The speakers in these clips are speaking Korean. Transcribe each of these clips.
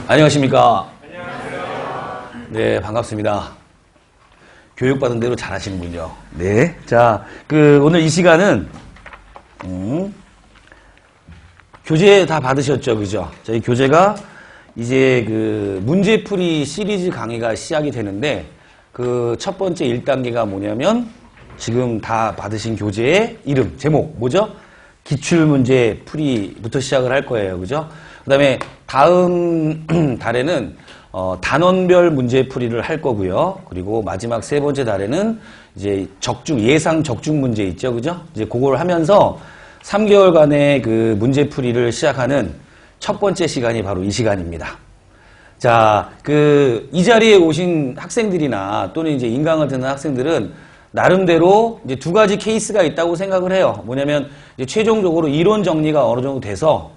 안녕하십니까. 안녕하세요. 네, 반갑습니다. 교육받은 대로 잘하시는군요. 네. 자, 오늘 이 시간은, 교재 다 받으셨죠? 그죠? 저희 교재가 이제 문제풀이 시리즈 강의가 시작이 되는데, 첫 번째 1단계가 뭐냐면, 지금 다 받으신 교재의 이름, 제목, 뭐죠? 기출문제 풀이부터 시작을 할 거예요. 그죠? 그 다음에 다음 달에는 단원별 문제 풀이를 할 거고요. 그리고 마지막 세 번째 달에는 이제 예상 적중 문제 있죠. 그죠? 이제 그걸 하면서 3개월간의 문제 풀이를 시작하는 첫 번째 시간이 바로 이 시간입니다. 자, 이 자리에 오신 학생들이나 또는 이제 인강을 듣는 학생들은 나름대로 이제 두 가지 케이스가 있다고 생각을 해요. 뭐냐면 이제 최종적으로 이론 정리가 어느 정도 돼서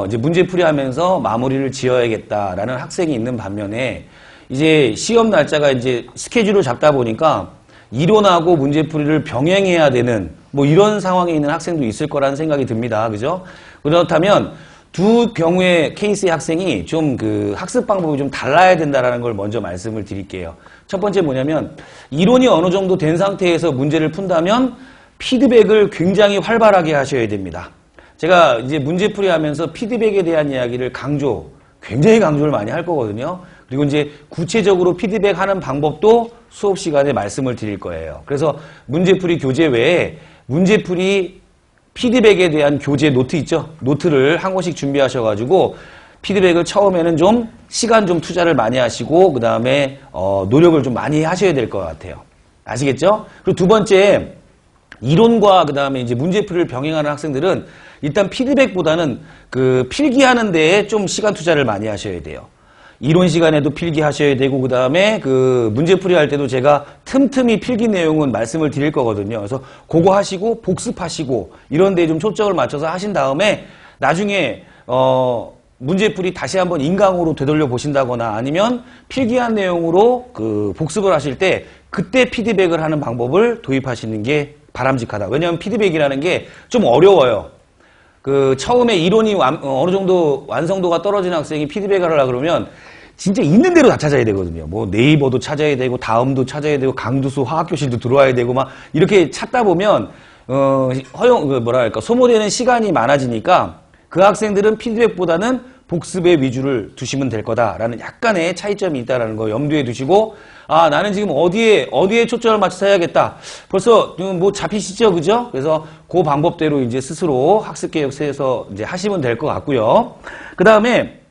이제 문제풀이 하면서 마무리를 지어야겠다라는 학생이 있는 반면에 이제 시험 날짜가 이제 스케줄을 잡다 보니까 이론하고 문제풀이를 병행해야 되는 뭐 이런 상황에 있는 학생도 있을 거라는 생각이 듭니다. 그죠? 그렇다면 두 경우의 케이스의 학생이 좀 학습 방법이 좀 달라야 된다라는 걸 먼저 말씀을 드릴게요. 첫 번째 뭐냐면 이론이 어느 정도 된 상태에서 문제를 푼다면 피드백을 굉장히 활발하게 하셔야 됩니다. 제가 이제 문제풀이 하면서 피드백에 대한 이야기를 굉장히 강조를 많이 할 거거든요. 그리고 이제 구체적으로 피드백하는 방법도 수업 시간에 말씀을 드릴 거예요. 그래서 문제풀이 교재 외에 문제풀이 피드백에 대한 교재 노트 있죠? 노트를 한 권씩 준비하셔가지고 피드백을 처음에는 좀 시간 좀 투자를 많이 하시고 그 다음에 노력을 좀 많이 하셔야 될 것 같아요. 아시겠죠? 그리고 두 번째 이론과 그 다음에 이제 문제풀이를 병행하는 학생들은 일단 피드백보다는 필기하는 데에 좀 시간 투자를 많이 하셔야 돼요. 이론 시간에도 필기하셔야 되고 그 다음에 문제풀이 할 때도 제가 틈틈이 필기 내용은 말씀을 드릴 거거든요. 그래서 그거 하시고 복습하시고 이런 데에 좀 초점을 맞춰서 하신 다음에 나중에 문제풀이 다시 한번 인강으로 되돌려 보신다거나 아니면 필기한 내용으로 복습을 하실 때 그때 피드백을 하는 방법을 도입하시는 게 바람직하다. 왜냐하면 피드백이라는 게 좀 어려워요. 처음에 이론이 어느 정도 완성도가 떨어진 학생이 피드백을 하려고 그러면 진짜 있는 대로 다 찾아야 되거든요. 뭐 네이버도 찾아야 되고 다음도 찾아야 되고 강두수 화학교실도 들어와야 되고 막 이렇게 찾다 보면 소모되는 시간이 많아지니까 그 학생들은 피드백보다는 복습에 위주를 두시면 될 거다라는 약간의 차이점이 있다는 거 염두에 두시고 나는 지금 어디에 초점을 맞춰서 해야겠다. 벌써 뭐 잡히시죠, 그죠? 그래서 그 방법대로 이제 스스로 학습계획 세워서 이제 하시면 될 것 같고요. 그 다음에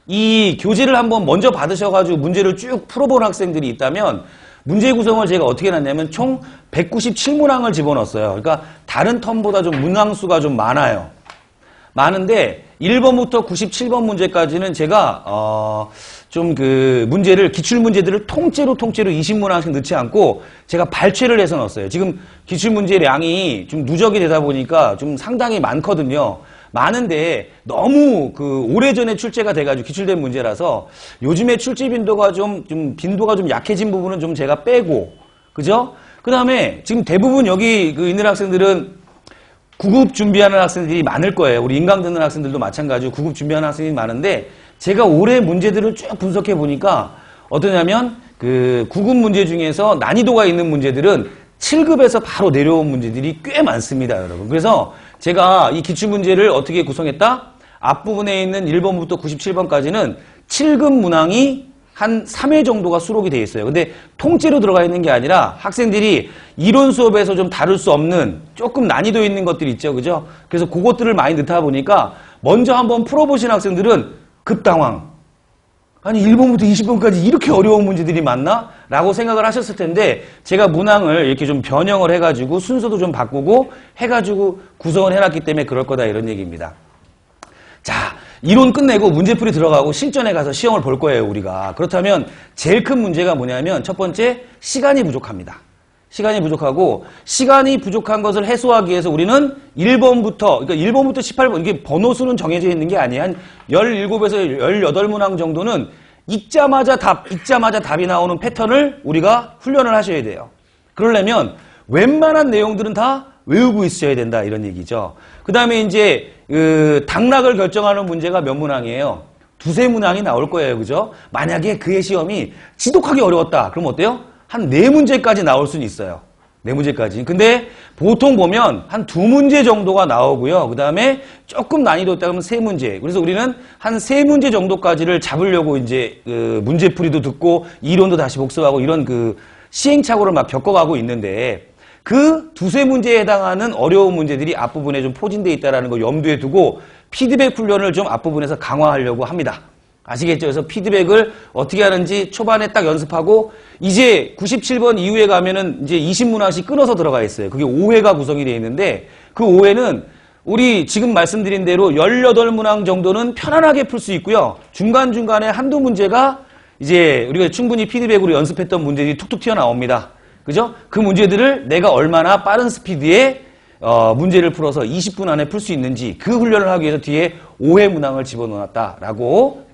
이 교재를 한번 먼저 받으셔가지고 문제를 쭉 풀어본 학생들이 있다면 문제 구성을 제가 어떻게 해놨냐면 총 197문항을 집어넣었어요. 그러니까 다른 텀보다 좀 문항수가 좀 많아요. 많은데 1번부터 97번 문제까지는 제가 문제를 기출문제들을 통째로 20문항씩 넣지 않고 제가 발췌를 해서 넣었어요. 지금 기출문제량이 좀 누적이 되다 보니까 좀 상당히 많거든요. 많은데 너무 오래전에 출제가 돼가지고 기출된 문제라서 요즘에 출제 빈도가 빈도가 좀 약해진 부분은 좀 제가 빼고 그죠? 그 다음에 지금 대부분 여기 있는 학생들은 9급 준비하는 학생들이 많을 거예요. 우리 인강 듣는 학생들도 마찬가지고 9급 준비하는 학생들이 많은데 제가 올해 문제들을 쭉 분석해 보니까 어떠냐면 9급 문제 중에서 난이도가 있는 문제들은 7급에서 바로 내려온 문제들이 꽤 많습니다, 여러분. 그래서 제가 이 기출문제를 어떻게 구성했다? 앞부분에 있는 1번부터 97번까지는 7급 문항이 한 3회 정도가 수록이 되어 있어요. 근데 통째로 들어가 있는 게 아니라 학생들이 이론 수업에서 좀 다룰 수 없는 조금 난이도 있는 것들이 있죠. 그죠? 그래서 그것들을 많이 넣다 보니까 먼저 한번 풀어보신 학생들은 급당황. 아니 1번부터 20번까지 이렇게 어려운 문제들이 많나? 라고 생각을 하셨을 텐데 제가 문항을 이렇게 좀 변형을 해가지고 순서도 좀 바꾸고 해가지고 구성을 해놨기 때문에 그럴 거다 이런 얘기입니다. 자, 이론 끝내고 문제풀이 들어가고 실전에 가서 시험을 볼 거예요, 우리가. 그렇다면 제일 큰 문제가 뭐냐면 첫 번째, 시간이 부족합니다. 시간이 부족하고 시간이 부족한 것을 해소하기 위해서 우리는 1번부터 18번 이게 번호수는 정해져 있는 게 아니에요. 한 17에서 18문항 정도는 읽자마자 답이 나오는 패턴을 우리가 훈련을 하셔야 돼요. 그러려면 웬만한 내용들은 다 외우고 있어야 된다 이런 얘기죠. 그 다음에 이제 당락을 결정하는 문제가 몇 문항이에요? 두세 문항이 나올 거예요. 그죠? 만약에 그의 시험이 지독하게 어려웠다. 그럼 어때요? 한 4문제까지 나올 수는 있어요. 4문제까지. 근데 보통 보면 한 2문제 정도가 나오고요. 그 다음에 조금 난이도 있다 그러면 3문제. 그래서 우리는 한 3문제 정도까지를 잡으려고 이제 그 문제풀이도 듣고 이론도 다시 복습하고 이런 그 시행착오를 막 겪어가고 있는데 그 두세 문제에 해당하는 어려운 문제들이 앞부분에 좀 포진되어 있다는 걸 염두에 두고 피드백 훈련을 좀 앞부분에서 강화하려고 합니다. 아시겠죠? 그래서 피드백을 어떻게 하는지 초반에 딱 연습하고 이제 97번 이후에 가면은 이제 20문항씩 끊어서 들어가 있어요. 그게 5회가 구성이 되어 있는데 그 5회는 우리 지금 말씀드린 대로 18문항 정도는 편안하게 풀 수 있고요. 중간중간에 한두 문제가 이제 우리가 충분히 피드백으로 연습했던 문제들이 툭툭 튀어나옵니다. 그죠? 그 문제들을 내가 얼마나 빠른 스피드에 문제를 풀어서 20분 안에 풀 수 있는지 그 훈련을 하기 위해서 뒤에 5회 문항을 집어넣었다라고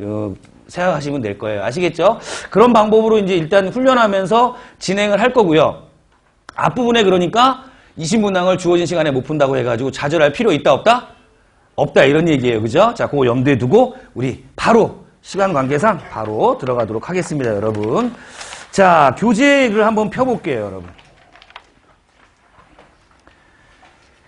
생각하시면 될 거예요. 아시겠죠? 그런 방법으로 이제 일단 훈련하면서 진행을 할 거고요. 앞부분에 그러니까 20문항을 주어진 시간에 못 푼다고 해가지고 좌절할 필요 있다 없다? 없다 이런 얘기예요. 그죠? 자, 그거 염두에 두고 우리 바로 시간 관계상 바로 들어가도록 하겠습니다. 여러분. 자, 교재를 한번 펴볼게요. 여러분.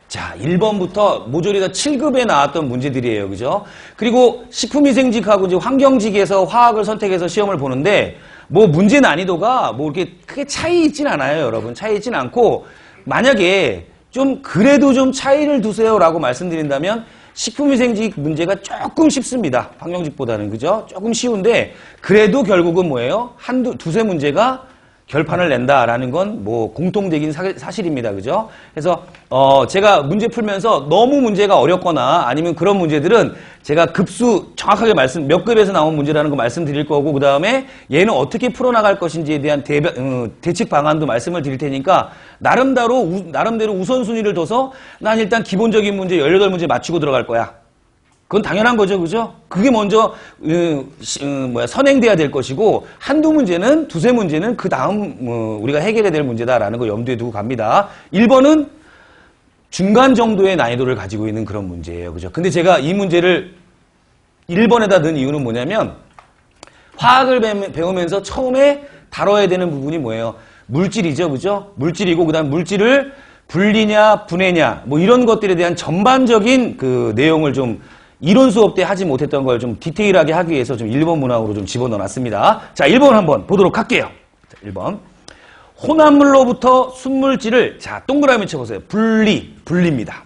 자, 1번부터 모조리 다 7급에 나왔던 문제들이에요. 그죠? 그리고 식품위생직하고 이제 환경직에서 화학을 선택해서 시험을 보는데 뭐 문제 난이도가 뭐 이렇게 크게 차이 있진 않아요. 여러분. 차이 있진 않고 만약에 좀 그래도 좀 차이를 두세요라고 말씀드린다면 식품위생직 문제가 조금 쉽습니다. 환경직보다는. 그죠? 조금 쉬운데 그래도 결국은 뭐예요? 두세 문제가 결판을 낸다라는 건 뭐 공통적인 사실입니다. 그죠? 그래서 제가 문제 풀면서 너무 문제가 어렵거나 아니면 그런 문제들은 제가 급수 정확하게 몇 급에서 나온 문제라는 거 말씀드릴 거고 그 다음에 얘는 어떻게 풀어나갈 것인지에 대한 대책 방안도 말씀을 드릴 테니까 나름대로 우선순위를 둬서 난 일단 기본적인 문제 18문제 맞추고 들어갈 거야. 그건 당연한 거죠. 그죠? 그게 먼저 선행돼야 될 것이고 두세 문제는 그 다음 우리가 해결해야 될 문제다라는 거 염두에 두고 갑니다. 1번은 중간 정도의 난이도를 가지고 있는 그런 문제예요. 그죠? 근데 제가 이 문제를 1번에다 넣은 이유는 뭐냐면 화학을 배우면서 처음에 다뤄야 되는 부분이 뭐예요? 물질이죠. 그죠? 물질이고 그다음 물질을 분리냐 분해냐 뭐 이런 것들에 대한 전반적인 그 내용을 좀 이론 수업 때 하지 못했던 걸 좀 디테일하게 하기 위해서 좀 1번 문항으로 좀 집어넣어 놨습니다. 자, 1번 한번 보도록 할게요. 자, 1번. 혼합물로부터 순물질을 자, 동그라미 쳐보세요. 분리입니다.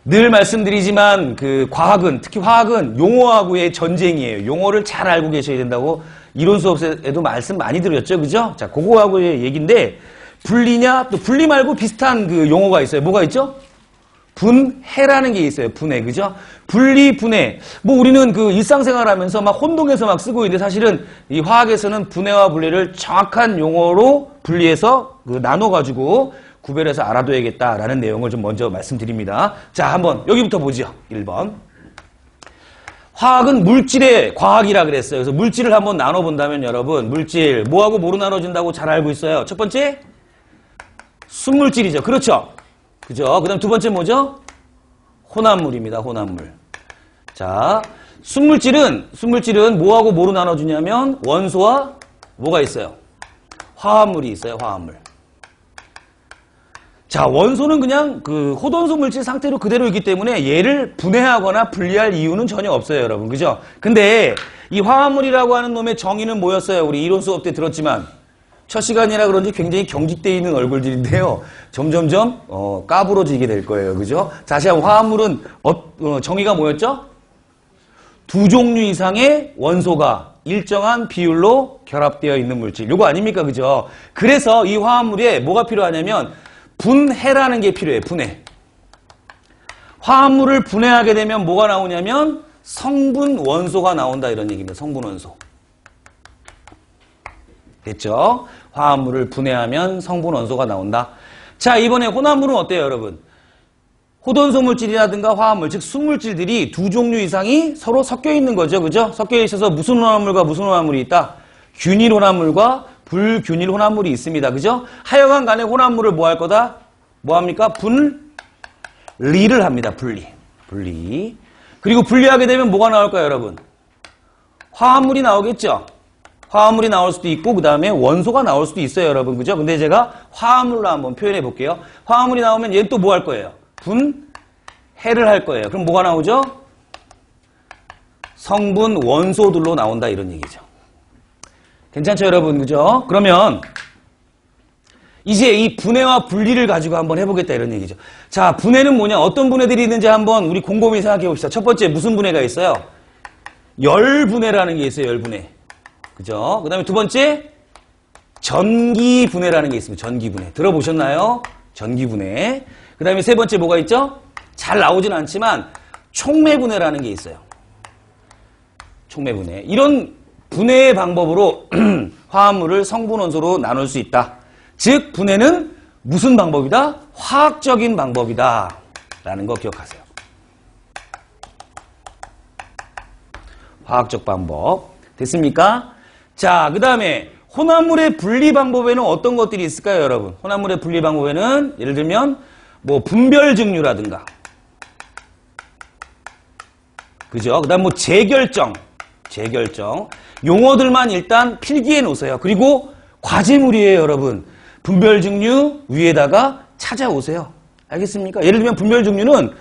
늘 말씀드리지만 그 과학은 특히 화학은 용어하고의 전쟁이에요. 용어를 잘 알고 계셔야 된다고 이론 수업에도 말씀 많이 드렸죠. 그죠? 자, 그거하고의 얘기인데 분리냐 또 분리 말고 비슷한 그 용어가 있어요. 뭐가 있죠? 분해라는 게 있어요. 분해. 그죠? 분리, 분해. 뭐 우리는 그 일상생활 하면서 막 혼동해서 막 쓰고 있는데 사실은 이 화학에서는 분해와 분리를 정확한 용어로 분리해서 나눠가지고 구별해서 알아둬야겠다라는 내용을 좀 먼저 말씀드립니다. 자, 한번 여기부터 보죠. 1번. 화학은 물질의 과학이라 그랬어요. 그래서 물질을 한번 나눠본다면 여러분, 물질 뭐하고 뭐로 나눠진다고 잘 알고 있어요. 첫 번째, 순물질이죠. 그렇죠? 그죠? 그 다음 두 번째 뭐죠? 혼합물입니다. 혼합물. 자, 순물질은 뭐하고 뭐로 나눠주냐면 원소와 뭐가 있어요? 화합물이 있어요. 화합물. 자, 원소는 그냥 그 호돈소 물질 상태로 그대로 있기 때문에 얘를 분해하거나 분리할 이유는 전혀 없어요. 여러분. 그죠? 근데 이 화합물이라고 하는 놈의 정의는 뭐였어요? 우리 이론 수업 때 들었지만 첫 시간이라 그런지 굉장히 경직되어 있는 얼굴들인데요. 점점점 까부러지게 될 거예요. 그죠? 다시 한번 화합물은 정의가 뭐였죠? 두 종류 이상의 원소가 일정한 비율로 결합되어 있는 물질. 요거 아닙니까? 그죠? 그래서 이 화합물에 뭐가 필요하냐면 분해라는 게 필요해요. 분해. 화합물을 분해하게 되면 뭐가 나오냐면 성분 원소가 나온다 이런 얘기입니다. 성분 원소. 됐죠? 화합물을 분해하면 성분 원소가 나온다. 자, 이번에 혼합물은 어때요, 여러분? 호돈소 물질이라든가 화합물, 즉 순물질들이 두 종류 이상이 서로 섞여 있는 거죠. 그죠? 섞여 있어서 무슨 혼합물과 무슨 혼합물이 있다? 균일 혼합물과 불균일 혼합물이 있습니다. 그죠? 하여간 간에 혼합물을 뭐 할 거다? 뭐 합니까? 분리를 합니다. 분리. 그리고 분리하게 되면 뭐가 나올까요, 여러분? 화합물이 나오겠죠? 화합물이 나올 수도 있고 그 다음에 원소가 나올 수도 있어요, 여러분. 그죠? 근데 제가 화합물로 한번 표현해 볼게요. 화합물이 나오면 얘는 또 뭐 할 거예요? 분해를 할 거예요. 그럼 뭐가 나오죠? 성분 원소들로 나온다 이런 얘기죠. 괜찮죠, 여러분? 그죠? 그러면 이제 이 분해와 분리를 가지고 한번 해보겠다 이런 얘기죠. 자, 분해는 뭐냐? 어떤 분해들이 있는지 한번 우리 곰곰이 생각해 봅시다. 첫 번째 무슨 분해가 있어요? 열분해라는 게 있어요. 열분해. 그죠? 그 다음에 두 번째 전기분해라는 게 있습니다. 전기분해. 들어보셨나요? 전기분해. 그 다음에 세 번째 뭐가 있죠? 잘 나오진 않지만 촉매분해라는 게 있어요. 촉매분해. 이런 분해의 방법으로 화합물을 성분 원소로 나눌 수 있다. 즉 분해는 무슨 방법이다? 화학적인 방법이다 라는 거 기억하세요. 화학적 방법. 됐습니까? 자, 그 다음에 혼합물의 분리 방법에는 어떤 것들이 있을까요, 여러분? 혼합물의 분리 방법에는 예를 들면 뭐 분별 증류라든가, 그죠? 그 다음 뭐 재결정 용어들만 일단 필기해 놓으세요. 그리고 과제물이에요, 여러분. 분별 증류 위에다가 찾아오세요. 알겠습니까? 예를 들면 분별 증류는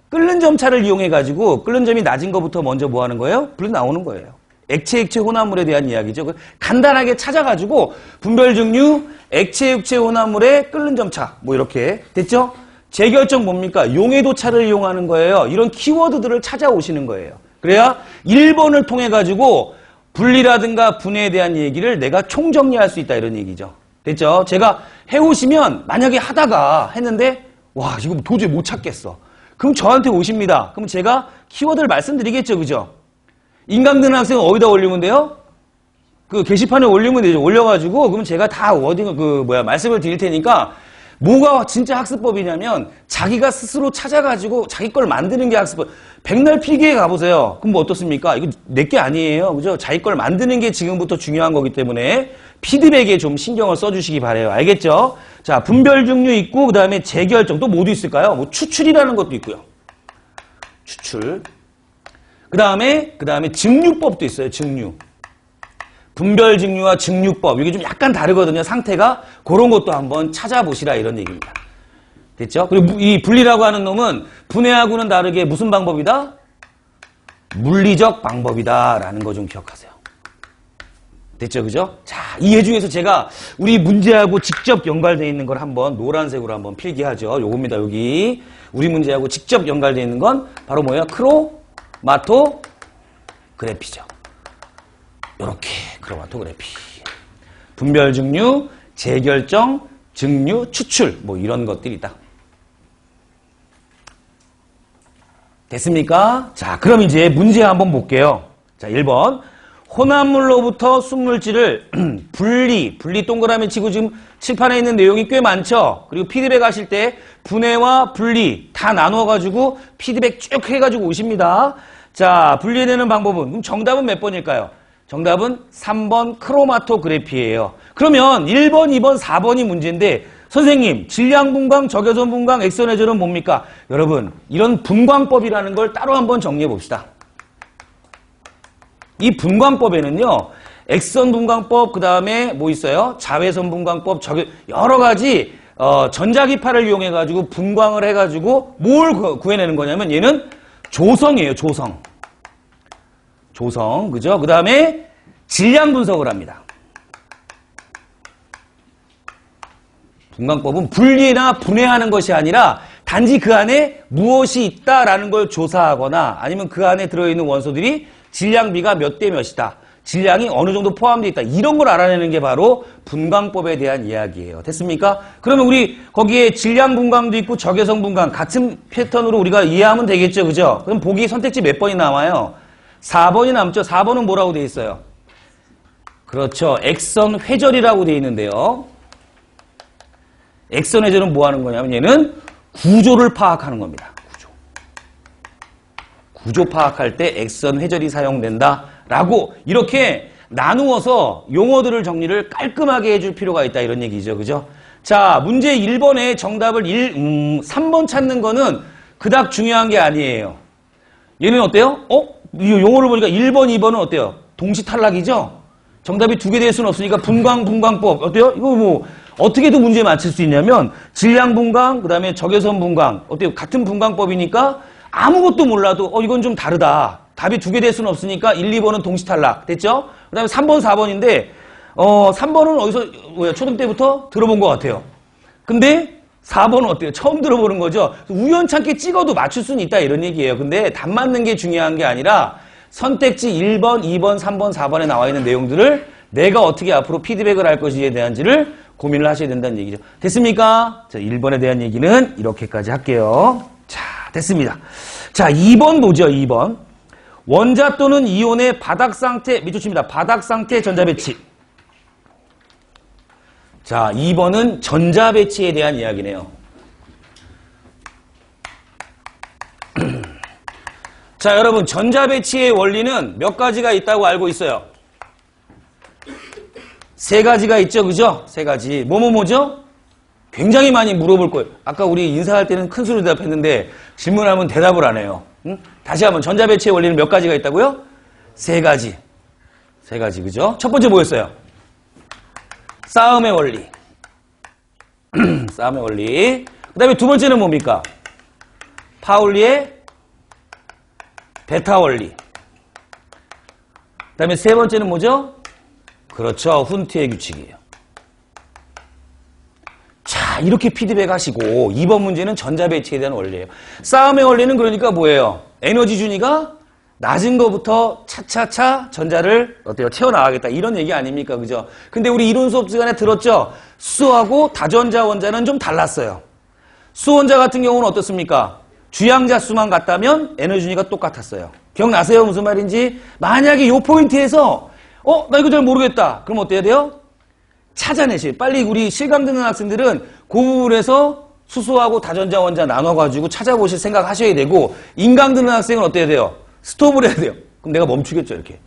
끓는 점차를 이용해 가지고 끓는 점이 낮은 것부터 먼저 뭐 하는 거예요? 불이 나오는 거예요. 액체 혼합물에 대한 이야기죠. 간단하게 찾아가지고 분별 증류, 액체 육체 혼합물의 끓는 점차 뭐 이렇게 됐죠? 재결정 뭡니까? 용해도차를 이용하는 거예요. 이런 키워드들을 찾아오시는 거예요. 그래야 1번을 통해 가지고 분리라든가 분해에 대한 얘기를 내가 총정리할 수 있다 이런 얘기죠. 됐죠? 제가 해오시면 만약에 하다가 했는데 와 이거 도저히 못 찾겠어. 그럼 저한테 오십니다. 그럼 제가 키워드를 말씀드리겠죠. 그죠? 인강드는 학생은 어디다 올리면 돼요? 그 게시판에 올리면 되죠. 올려가지고 그럼 제가 다 워딩을 말씀을 드릴 테니까 뭐가 진짜 학습법이냐면 자기가 스스로 찾아가지고 자기 걸 만드는 게 학습법. 백날 필기에 가보세요. 그럼 뭐 어떻습니까? 이거 내게 아니에요. 그죠? 자기 걸 만드는 게 지금부터 중요한 거기 때문에 피드백에 좀 신경을 써주시기 바래요. 알겠죠? 자, 분별 증류 있고 그 다음에 재결정 또 뭐도 있을까요? 뭐 추출이라는 것도 있고요. 추출. 그 다음에 증류법도 있어요. 증류. 분별 증류와 증류법 이게 좀 약간 다르거든요. 상태가 그런 것도 한번 찾아보시라 이런 얘기입니다. 됐죠? 그리고 이 분리라고 하는 놈은 분해하고는 다르게 무슨 방법이다? 물리적 방법이다 라는 거 좀 기억하세요. 됐죠? 그죠? 자, 이 예 중에서 제가 우리 문제하고 직접 연관되어 있는 걸 한번 노란색으로 한번 필기하죠. 요겁니다. 여기 우리 문제하고 직접 연관되어 있는 건 바로 뭐예요? 크로마토그래피죠. 요렇게 크로마토그래피. 분별 증류, 재결정, 증류, 추출 뭐 이런 것들이다. 됐습니까? 자, 그럼 이제 문제 한번 볼게요. 자, 1번. 혼합물로부터 순물질을 분리 동그라미 치고 지금 칠판에 있는 내용이 꽤 많죠? 그리고 피드백 하실 때 분해와 분리 다 나눠가지고 피드백 쭉 해가지고 오십니다. 자, 분리되는 방법은, 그럼 정답은 몇 번일까요? 정답은 3번 크로마토그래피예요. 그러면 1번, 2번, 4번이 문제인데 선생님, 질량분광, 적외선 분광, 액선 회전은 뭡니까? 여러분, 이런 분광법이라는 걸 따로 한번 정리해 봅시다. 이 분광법에는요, 액선 분광법, 그 다음에 뭐 있어요? 자외선 분광법, 여러 가지 전자기파를 이용해가지고 분광을 해가지고 뭘 구해내는 거냐면 얘는 조성이에요, 조성. 그죠? 그 다음에 질량 분석을 합니다. 분광법은 분리나 분해하는 것이 아니라 단지 그 안에 무엇이 있다라는 걸 조사하거나 아니면 그 안에 들어있는 원소들이 질량비가 몇 대 몇이다. 질량이 어느 정도 포함되어 있다. 이런 걸 알아내는 게 바로 분광법에 대한 이야기예요. 됐습니까? 그러면 우리 거기에 질량 분광도 있고 적외선 분광 같은 패턴으로 우리가 이해하면 되겠죠. 그죠? 그럼 보기 선택지 몇 번이 나와요? 4번이 남죠. 4번은 뭐라고 되어 있어요? 그렇죠. 액선 회절이라고 되어 있는데요. 액선 회절은 뭐 하는 거냐면 얘는 구조를 파악하는 겁니다. 구조 파악할 때 액선 회절이 사용된다라고 이렇게 나누어서 용어들을 정리를 깔끔하게 해줄 필요가 있다 이런 얘기죠. 그죠? 자, 문제 1번에 정답을 3번 찾는 거는 그닥 중요한 게 아니에요. 얘는 어때요? 이 용어를 보니까 1번, 2번은 어때요? 동시 탈락이죠? 정답이 두 개 될 수는 없으니까 분광-분광법. 어때요? 이거 뭐, 어떻게도 문제 맞출 수 있냐면, 질량분광, 그 다음에 적외선분광. 어때요? 같은 분광법이니까 아무것도 몰라도, 이건 좀 다르다. 답이 두 개 될 수는 없으니까 1, 2번은 동시 탈락. 됐죠? 그 다음에 3번, 4번인데, 3번은 어디서, 초등 때부터 들어본 것 같아요. 근데 4번은 어때요? 처음 들어보는 거죠? 우연찮게 찍어도 맞출 수는 있다 이런 얘기예요. 근데 답 맞는 게 중요한 게 아니라 선택지 1번, 2번, 3번, 4번에 나와 있는 내용들을 내가 어떻게 앞으로 피드백을 할 것이에 대한지를 고민을 하셔야 된다는 얘기죠. 됐습니까? 자, 1번에 대한 얘기는 이렇게까지 할게요. 자, 됐습니다. 자, 2번 보죠. 2번. 원자 또는 이온의 바닥 상태, 밑줄 칩니다. 바닥 상태 전자 배치. 자, 2번은 전자 배치에 대한 이야기네요. 자, 여러분, 전자 배치의 원리는 몇 가지가 있다고 알고 있어요? 세 가지가 있죠, 그죠? 세 가지. 뭐죠? 굉장히 많이 물어볼 거예요. 아까 우리 인사할 때는 큰 소리로 대답했는데 질문하면 대답을 안 해요. 응? 다시 한번 전자 배치의 원리는 몇 가지가 있다고요? 세 가지. 세 가지, 그죠? 첫 번째 뭐였어요? 싸움의 원리. 싸움의 원리. 그 다음에 두 번째는 뭡니까? 파울리의 베타 원리. 그 다음에 세 번째는 뭐죠? 그렇죠. 훈트의 규칙이에요. 자, 이렇게 피드백 하시고 2번 문제는 전자 배치에 대한 원리예요. 싸움의 원리는 그러니까 뭐예요? 에너지 준위가 낮은 거부터 차차차 전자를 어때요? 채워나가겠다. 이런 얘기 아닙니까? 그죠? 근데 우리 이론 수업 시간에 들었죠? 수하고 다전자 원자는 좀 달랐어요. 수원자 같은 경우는 어떻습니까? 주양자 수만 같다면 에너지 준위가 똑같았어요. 기억나세요? 무슨 말인지? 만약에 이 포인트에서 나 이거 잘 모르겠다. 그럼 어때야 돼요? 찾아내세요. 빨리 우리 실강 듣는 학생들은 그 부분에서 수소하고 다전자 원자 나눠가지고 찾아보실 생각 하셔야 되고, 인강 듣는 학생은 어때야 돼요? 스톱을 해야 돼요. 그럼 내가 멈추겠죠, 이렇게.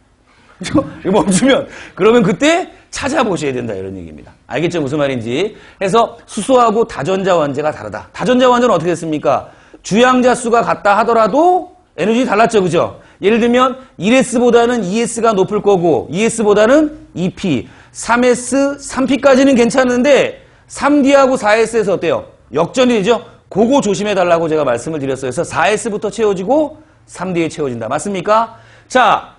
이거 멈추면, 그러면 그때 찾아보셔야 된다, 이런 얘기입니다. 알겠죠? 무슨 말인지. 그래서 수소하고 다전자 원자가 다르다. 다전자 원자는 어떻게 됐습니까? 주양자 수가 같다 하더라도 에너지 달랐죠, 그죠? 예를 들면 1S보다는 2S가 높을 거고 2S보다는 2P, 3S, 3P까지는 괜찮은데 3D하고 4S에서 어때요? 역전이 되죠? 그거 조심해달라고 제가 말씀을 드렸어요. 그래서 4S부터 채워지고 3D에 채워진다. 맞습니까? 자,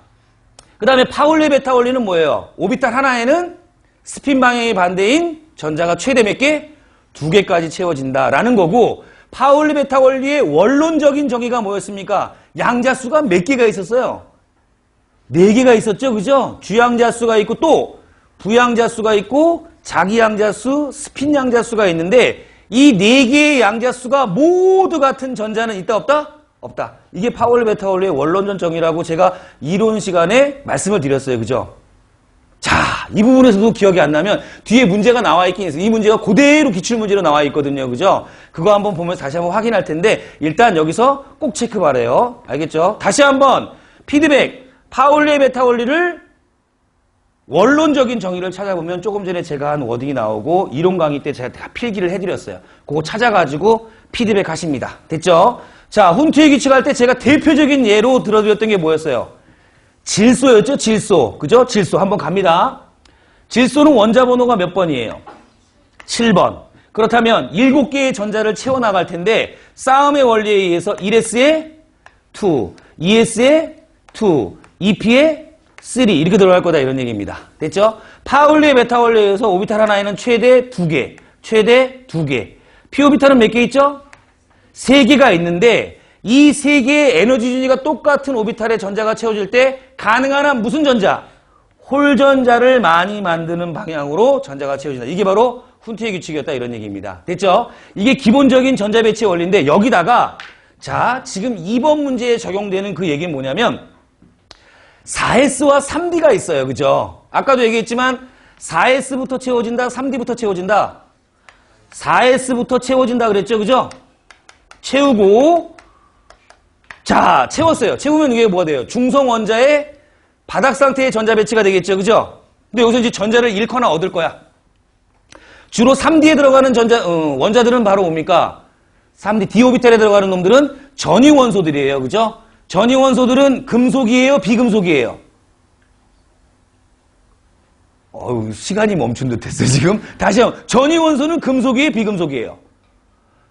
그 다음에 파울리 베타 원리는 뭐예요? 오비탈 하나에는 스핀 방향이 반대인 전자가 최대 몇 개? 2개까지 채워진다라는 거고, 파울리 베타 원리의 원론적인 정의가 뭐였습니까? 양자수가 몇 개가 있었어요? 4개가 있었죠, 그죠? 주양자수가 있고 또 부양자수가 있고 자기양자수, 스핀양자수가 있는데 이 4개의 양자수가 모두 같은 전자는 있다 없다? 없다. 이게 파울리 베타 원리의 원론적 정의라고 제가 이론 시간에 말씀을 드렸어요, 그죠? 자, 이 부분에서도 기억이 안 나면 뒤에 문제가 나와 있긴 있어요. 이 문제가 그대로 기출문제로 나와 있거든요. 그죠? 그거 한번 보면서 다시 한번 확인할 텐데 일단 여기서 꼭 체크 바래요. 알겠죠? 다시 한번 피드백. 파울리의 베타 원리를 원론적인 정의를 찾아보면 조금 전에 제가 한 워딩이 나오고 이론 강의 때 제가 다 필기를 해드렸어요. 그거 찾아가지고 피드백 하십니다. 됐죠? 자, 훈트의 규칙할 때 제가 대표적인 예로 들어드렸던 게 뭐였어요? 질소였죠, 질소. 그죠? 질소. 한번 갑니다. 질소는 원자 번호가 몇 번이에요? 7번. 그렇다면 7개의 전자를 채워나갈 텐데 싸움의 원리에 의해서 1S에 2, 2S에 2, 2P에 3 이렇게 들어갈 거다 이런 얘기입니다. 됐죠? 파울리의 베타 원리에 의해서 오비탈 하나에는 최대 2개, 최대 2개. P 오비탈은 몇 개 있죠? 3개가 있는데 이 3개의 에너지 준위가 똑같은 오비탈의 전자가 채워질 때 가능한 한 무슨 전자? 홀 전자를 많이 만드는 방향으로 전자가 채워진다. 이게 바로 훈트의 규칙이었다 이런 얘기입니다. 됐죠? 이게 기본적인 전자 배치의 원리인데 여기다가 자, 지금 2번 문제에 적용되는 그 얘기는 뭐냐면 4S와 3D가 있어요. 그죠? 아까도 얘기했지만 4S부터 채워진다, 3D부터 채워진다. 4S부터 채워진다 그랬죠? 그죠? 채우고 자, 채웠어요. 채우면 이게 뭐가 돼요? 중성 원자의 바닥 상태의 전자 배치가 되겠죠. 그죠? 근데 여기서 이제 전자를 잃거나 얻을 거야. 주로 3D에 들어가는 원자들은 바로 뭡니까? 3D, D 오비탈에 들어가는 놈들은 전위 원소들이에요. 그죠? 전이 원소들은 금속이에요, 비금속이에요? 시간이 멈춘 듯 했어요, 지금. 다시 한번. 전이 원소는 금속이에요, 비금속이에요?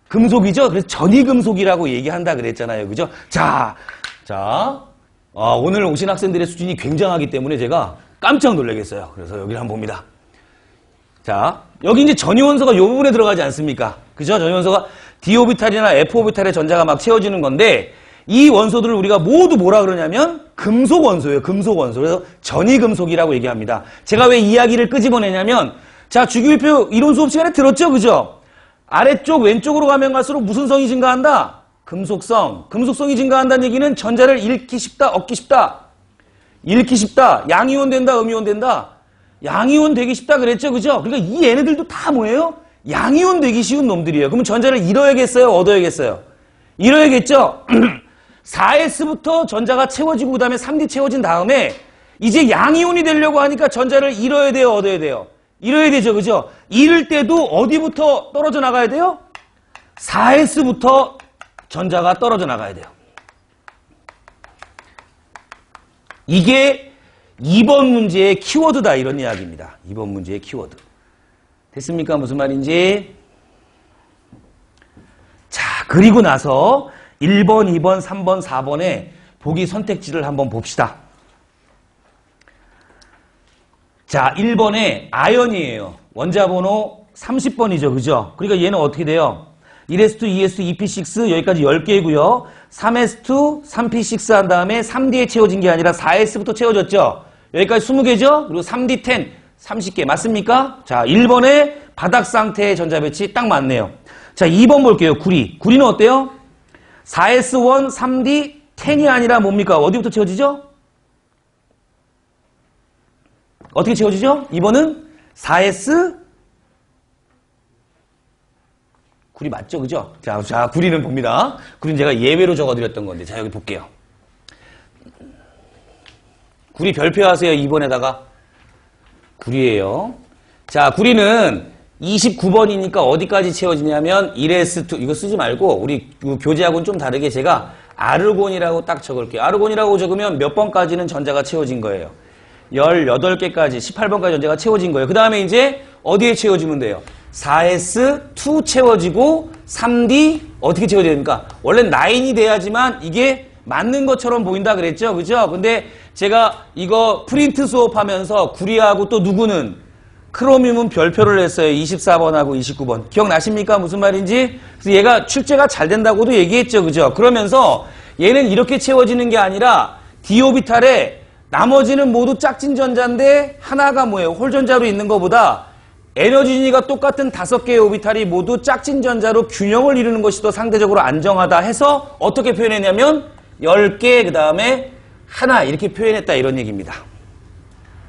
금속이죠? 그래서 전이금속이라고 얘기한다 그랬잖아요. 그죠? 오늘 오신 학생들의 수준이 굉장하기 때문에 제가 깜짝 놀라겠어요. 그래서 여기를 한번 봅니다. 자, 여기 이제 전이원소가 이 부분에 들어가지 않습니까? 그죠? 전이원소가 D오비탈이나 F오비탈의 전자가 막 채워지는 건데, 이 원소들을 우리가 모두 뭐라 그러냐면 금속원소예요. 금속원소. 그래서 전이금속이라고 얘기합니다. 제가 왜 이야기를 끄집어내냐면, 자, 주기율표 이론 수업 시간에 들었죠? 그죠? 아래쪽 왼쪽으로 가면 갈수록 무슨 성이 증가한다? 금속성. 금속성이 증가한다는 얘기는 전자를 잃기 쉽다, 얻기 쉽다. 잃기 쉽다. 양이온 된다, 음이온 된다. 양이온 되기 쉽다 그랬죠, 그죠? 그러니까 이 얘네들도 다 뭐예요? 양이온 되기 쉬운 놈들이에요. 그러면 전자를 잃어야겠어요, 얻어야겠어요? 잃어야겠죠? 4S부터 전자가 채워지고 그 다음에 3D 채워진 다음에 이제 양이온이 되려고 하니까 전자를 잃어야 돼요, 얻어야 돼요? 잃어야 되죠, 그죠? 잃을 때도 어디부터 떨어져 나가야 돼요? 4S부터 전자가 떨어져 나가야 돼요. 이게 2번 문제의 키워드다, 이런 이야기입니다. 2번 문제의 키워드. 됐습니까? 무슨 말인지? 자, 그리고 나서 1번, 2번, 3번, 4번의 보기 선택지를 한번 봅시다. 자, 1번에 아연이에요. 원자번호 30번이죠. 그죠? 그러니까 얘는 어떻게 돼요? 1s2, 2s2, 2p6 여기까지 10개고요. 3s2, 3p6 한 다음에 3d에 채워진 게 아니라 4s부터 채워졌죠. 여기까지 20개죠. 그리고 3d10, 30개 맞습니까? 자, 1번에 바닥 상태의 전자 배치 딱 맞네요. 자, 2번 볼게요. 구리. 구리는 어때요? 4s1, 3d, 10이 아니라 뭡니까? 어디부터 채워지죠? 어떻게 채워지죠? 2번은 4s 구리 맞죠? 그죠? 자, 구리는 봅니다. 구리는 제가 예외로 적어드렸던 건데. 자, 여기 볼게요. 구리 별표하세요. 2번에다가. 구리예요. 자, 구리는 29번이니까 어디까지 채워지냐면 1s2 이거 쓰지 말고 우리 교재하고는 좀 다르게 제가 아르곤이라고 딱 적을게요. 아르곤이라고 적으면 몇 번까지는 전자가 채워진 거예요. 18개까지 18번까지 전자가 채워진 거예요. 그 다음에 이제 어디에 채워지면 돼요? 4s2 채워지고 3d 어떻게 채워져야 됩니까? 원래 9이 돼야지만 이게 맞는 것처럼 보인다 그랬죠? 그죠? 근데 제가 이거 프린트 수업하면서 구리하고 또 누구는 크로뮴은 별표를 했어요. 24번하고 29번. 기억나십니까? 무슨 말인지? 그래서 얘가 출제가 잘 된다고도 얘기했죠. 그죠? 그러면서 얘는 이렇게 채워지는 게 아니라 D오비탈에 나머지는 모두 짝진 전자인데 하나가 뭐예요? 홀전자로 있는 것보다 에너지 진위가 똑같은 5개의 오비탈이 모두 짝진 전자로 균형을 이루는 것이 더 상대적으로 안정하다 해서 어떻게 표현했냐면 10개 그 다음에 하나 이렇게 표현했다 이런 얘기입니다.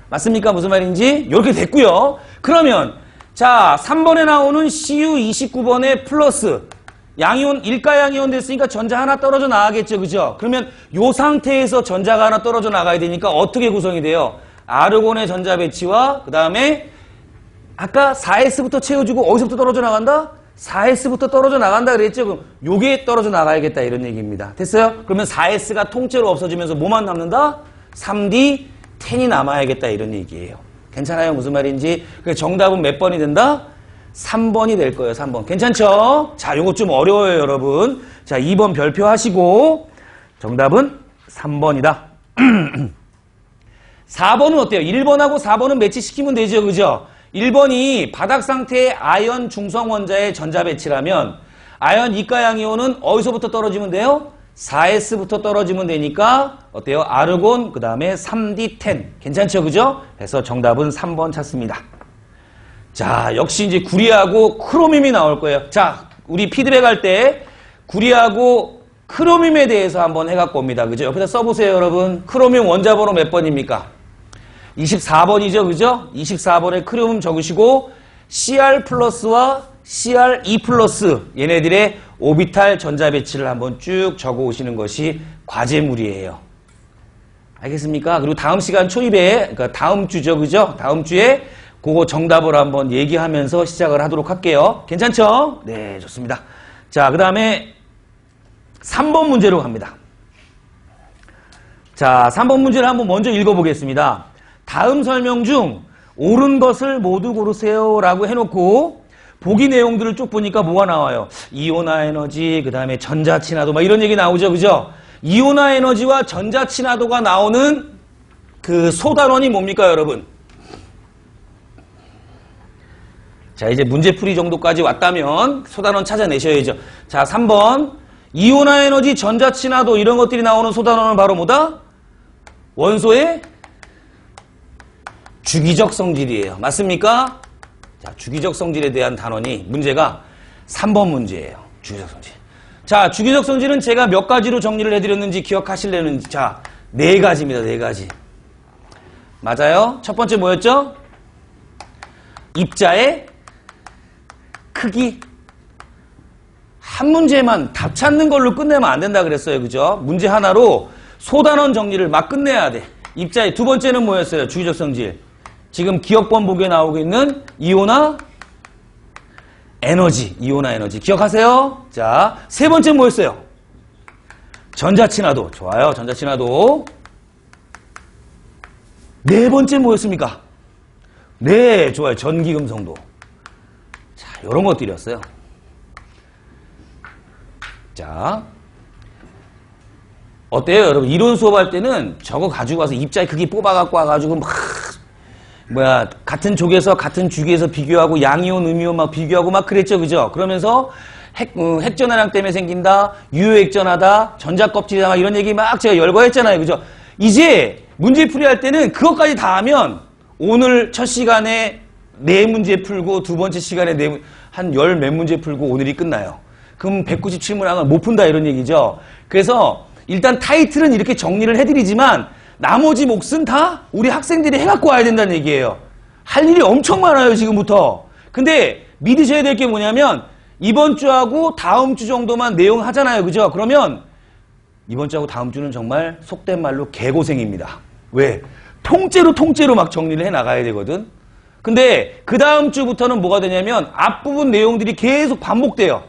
맞습니까? 무슨 말인지? 이렇게 됐고요. 그러면 자 3번에 나오는 CU29번의 플러스 양이온 일가양이온 됐으니까 전자 하나 떨어져 나가겠죠. 그죠? 그러면 이 상태에서 전자가 하나 떨어져 나가야 되니까 어떻게 구성이 돼요? 아르곤의 전자 배치와 그 다음에 아까 4s부터 채워주고 어디서부터 떨어져 나간다? 4s부터 떨어져 나간다 그랬죠? 그럼 요게 떨어져 나가야겠다 이런 얘기입니다. 됐어요? 그러면 4s가 통째로 없어지면서 뭐만 남는다? 3d 10이 남아야겠다 이런 얘기예요. 괜찮아요? 무슨 말인지? 정답은 몇 번이 된다? 3번이 될 거예요. 3번. 괜찮죠? 자, 요거 좀 어려워요, 여러분. 자, 2번 별표 하시고 정답은 3번이다. 4번은 어때요? 1번하고 4번은 매치시키면 되죠. 그죠? 1번이 바닥 상태의 아연 중성 원자의 전자 배치라면 아연 이가양이온은 어디서부터 떨어지면 돼요? 4s부터 떨어지면 되니까 어때요? 아르곤 그 다음에 3d10 괜찮죠? 그죠? 그래서 정답은 3번 찾습니다. 자, 역시 이제 구리하고 크로뮴이 나올 거예요. 자, 우리 피드백 할 때 구리하고 크로뮴에 대해서 한번 해갖고 옵니다. 그죠? 옆에다 써보세요, 여러분. 크로뮴 원자번호 몇 번입니까? 24번이죠, 그죠? 24번에 크로뮴 적으시고 Cr 플러스와 Cr2 플러스 얘네들의 오비탈 전자 배치를 한번 쭉 적어 오시는 것이 과제물이에요. 알겠습니까? 그리고 다음 시간 초입에, 그러니까 다음 주죠, 그죠? 다음 주에 그거 정답을 한번 얘기하면서 시작을 하도록 할게요. 괜찮죠? 네, 좋습니다. 자, 그 다음에 3번 문제로 갑니다. 자, 3번 문제를 한번 먼저 읽어보겠습니다. 다음 설명 중 옳은 것을 모두 고르세요 라고 해놓고 보기 내용들을 쭉 보니까 뭐가 나와요? 이온화 에너지, 그 다음에 전자친화도 막 이런 얘기 나오죠. 그죠? 이온화 에너지와 전자친화도가 나오는 그 소단원이 뭡니까, 여러분? 자, 이제 문제풀이 정도까지 왔다면 소단원 찾아내셔야죠. 자, 3번. 이온화 에너지, 전자친화도 이런 것들이 나오는 소단원은 바로 뭐다? 원소의 주기적 성질이에요. 맞습니까? 자, 주기적 성질에 대한 단원이 문제가 3번 문제예요. 주기적 성질. 자, 주기적 성질은 제가 몇 가지로 정리를 해드렸는지 기억하실려는지. 자, 4가지입니다. 4가지. 맞아요? 첫 번째 뭐였죠? 입자의 크기. 한 문제만 답 찾는 걸로 끝내면 안 된다 그랬어요. 그죠? 문제 하나로 소단원 정리를 막 끝내야 돼. 입자의 두 번째는 뭐였어요? 주기적 성질. 지금 기억번 보기에 나오고 있는 이온화 에너지. 이온화 에너지. 기억하세요? 자, 세 번째 뭐였어요? 전자친화도. 좋아요. 전자친화도. 네 번째 뭐였습니까? 네, 좋아요. 전기금성도. 자, 이런 것들이었어요. 자, 어때요, 여러분? 이론 수업할 때는 저거 가지고 와서 입자의 크기 뽑아갖고 와가지고 같은 족에서 같은 주기에서 비교하고 양이온, 음이온 막 비교하고 막 그랬죠, 그죠? 그러면서 핵전화량 때문에 생긴다, 유효핵전하다, 전자껍질이다 막 이런 얘기 막 제가 열거했잖아요, 그죠? 이제 문제풀이 할 때는 그것까지 다 하면 오늘 첫 시간에 4문제 풀고 두 번째 시간에 한 10몇 문제 풀고 오늘이 끝나요. 그럼 197문항을 못 푼다 이런 얘기죠. 그래서 일단 타이틀은 이렇게 정리를 해드리지만 나머지 몫은 다 우리 학생들이 해갖고 와야 된다는 얘기예요. 할 일이 엄청 많아요, 지금부터. 근데 믿으셔야 될 게 뭐냐면 이번 주하고 다음 주 정도만 내용 하잖아요, 그죠? 그러면 이번 주하고 다음 주는 정말 속된 말로 개고생입니다. 왜? 통째로 막 정리를 해나가야 되거든. 근데 그 다음 주부터는 뭐가 되냐면 앞부분 내용들이 계속 반복돼요.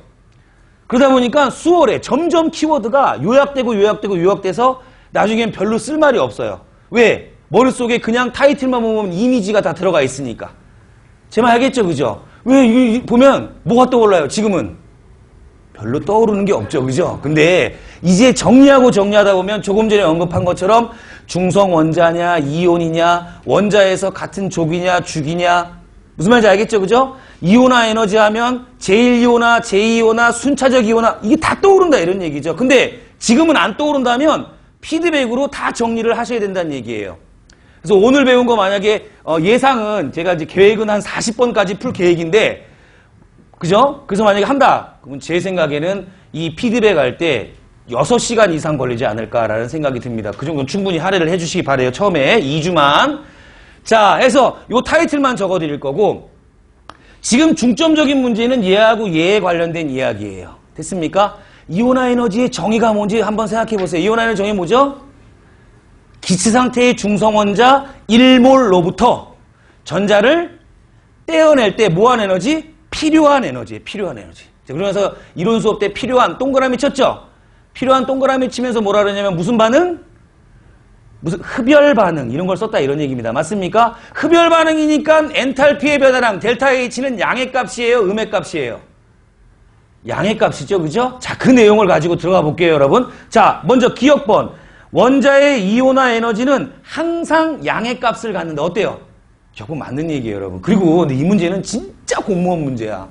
그러다 보니까 수월해. 점점 키워드가 요약돼서 나중엔 별로 쓸 말이 없어요. 왜? 머릿속에 그냥 타이틀만 보면 이미지가 다 들어가 있으니까. 제 말 알겠죠? 그죠? 왜 보면 뭐가 떠올라요? 지금은 별로 떠오르는 게 없죠. 그죠? 근데 이제 정리하다 보면 조금 전에 언급한 것처럼 중성 원자냐 이온이냐 원자에서 같은 족이냐 죽이냐 무슨 말인지 알겠죠? 그죠? 이온화 에너지 하면 제1이온화, 제2이온화, 순차적 이온화 이게 다 떠오른다 이런 얘기죠. 근데 지금은 안 떠오른다면 피드백으로 다 정리를 하셔야 된다는 얘기예요. 그래서 오늘 배운 거 만약에 예상은 제가 이제 계획은 한 40번까지 풀 계획인데 그죠? 그래서 만약에 한다. 그러면 제 생각에는 이 피드백 할 때 6시간 이상 걸리지 않을까라는 생각이 듭니다. 그 정도는 충분히 할애를 해주시기 바래요. 처음에 2주만. 자, 해서 요 타이틀만 적어드릴 거고 지금 중점적인 문제는 얘하고 얘에 관련된 이야기예요. 됐습니까? 이온화 에너지의 정의가 뭔지 한번 생각해 보세요. 이온화 에너지 정의 뭐죠? 기치 상태의 중성원자 1몰로부터 전자를 떼어낼 때 뭐한 에너지? 필요한 에너지. 자, 그러면서 이론 수업 때 필요한 동그라미 쳤죠? 필요한 동그라미 치면서 뭐라 그러냐면 무슨 반응? 무슨 흡열 반응 이런 걸 썼다 이런 얘기입니다. 맞습니까? 흡열 반응이니까 엔탈피의 변화량 델타 H는 양의 값이에요? 음의 값이에요? 양의 값이죠. 그죠? 자, 그 내용을 가지고 들어가 볼게요, 여러분. 자, 먼저 기억번. 원자의 이온화 에너지는 항상 양의 값을 갖는다. 어때요? 조금 맞는 얘기예요, 여러분. 그리고 이 문제는 진짜 공무원 문제야.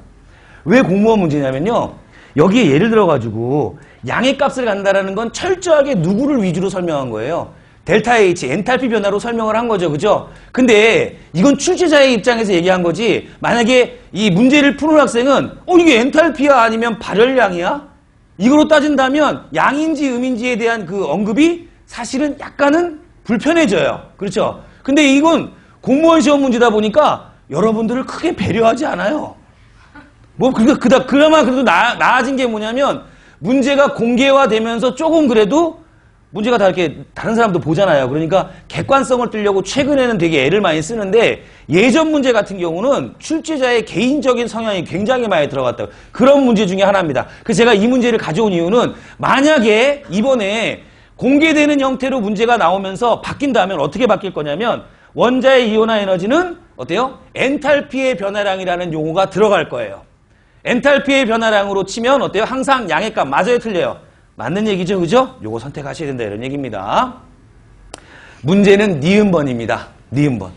왜 공무원 문제냐면요. 여기에 예를 들어가지고 양의 값을 갖는다라는 건 철저하게 누구를 위주로 설명한 거예요. 델타 H, 엔탈피 변화로 설명을 한 거죠. 그죠? 근데 이건 출제자의 입장에서 얘기한 거지 만약에 이 문제를 푸는 학생은 이게 엔탈피야 아니면 발열량이야? 이거로 따진다면 양인지 음인지에 대한 그 언급이 사실은 약간은 불편해져요. 그렇죠? 근데 이건 공무원 시험 문제다 보니까 여러분들을 크게 배려하지 않아요. 그나마 그래도 나아진 게 뭐냐면 문제가 공개화되면서 조금 그래도 문제가 다 이렇게 다른 사람도 보잖아요. 그러니까 객관성을 뚫려고 최근에는 되게 애를 많이 쓰는데 예전 문제 같은 경우는 출제자의 개인적인 성향이 굉장히 많이 들어갔다. 그런 문제 중에 하나입니다. 그래서 제가 이 문제를 가져온 이유는 만약에 이번에 공개되는 형태로 문제가 나오면서 바뀐다면 어떻게 바뀔 거냐면 원자의 이온화 에너지는 어때요? 엔탈피의 변화량이라는 용어가 들어갈 거예요. 엔탈피의 변화량으로 치면 어때요? 항상 양의 값 맞아요, 틀려요? 맞는 얘기죠, 그죠? 요거 선택하셔야 된다 이런 얘기입니다. 문제는 니은번입니다. 니은번.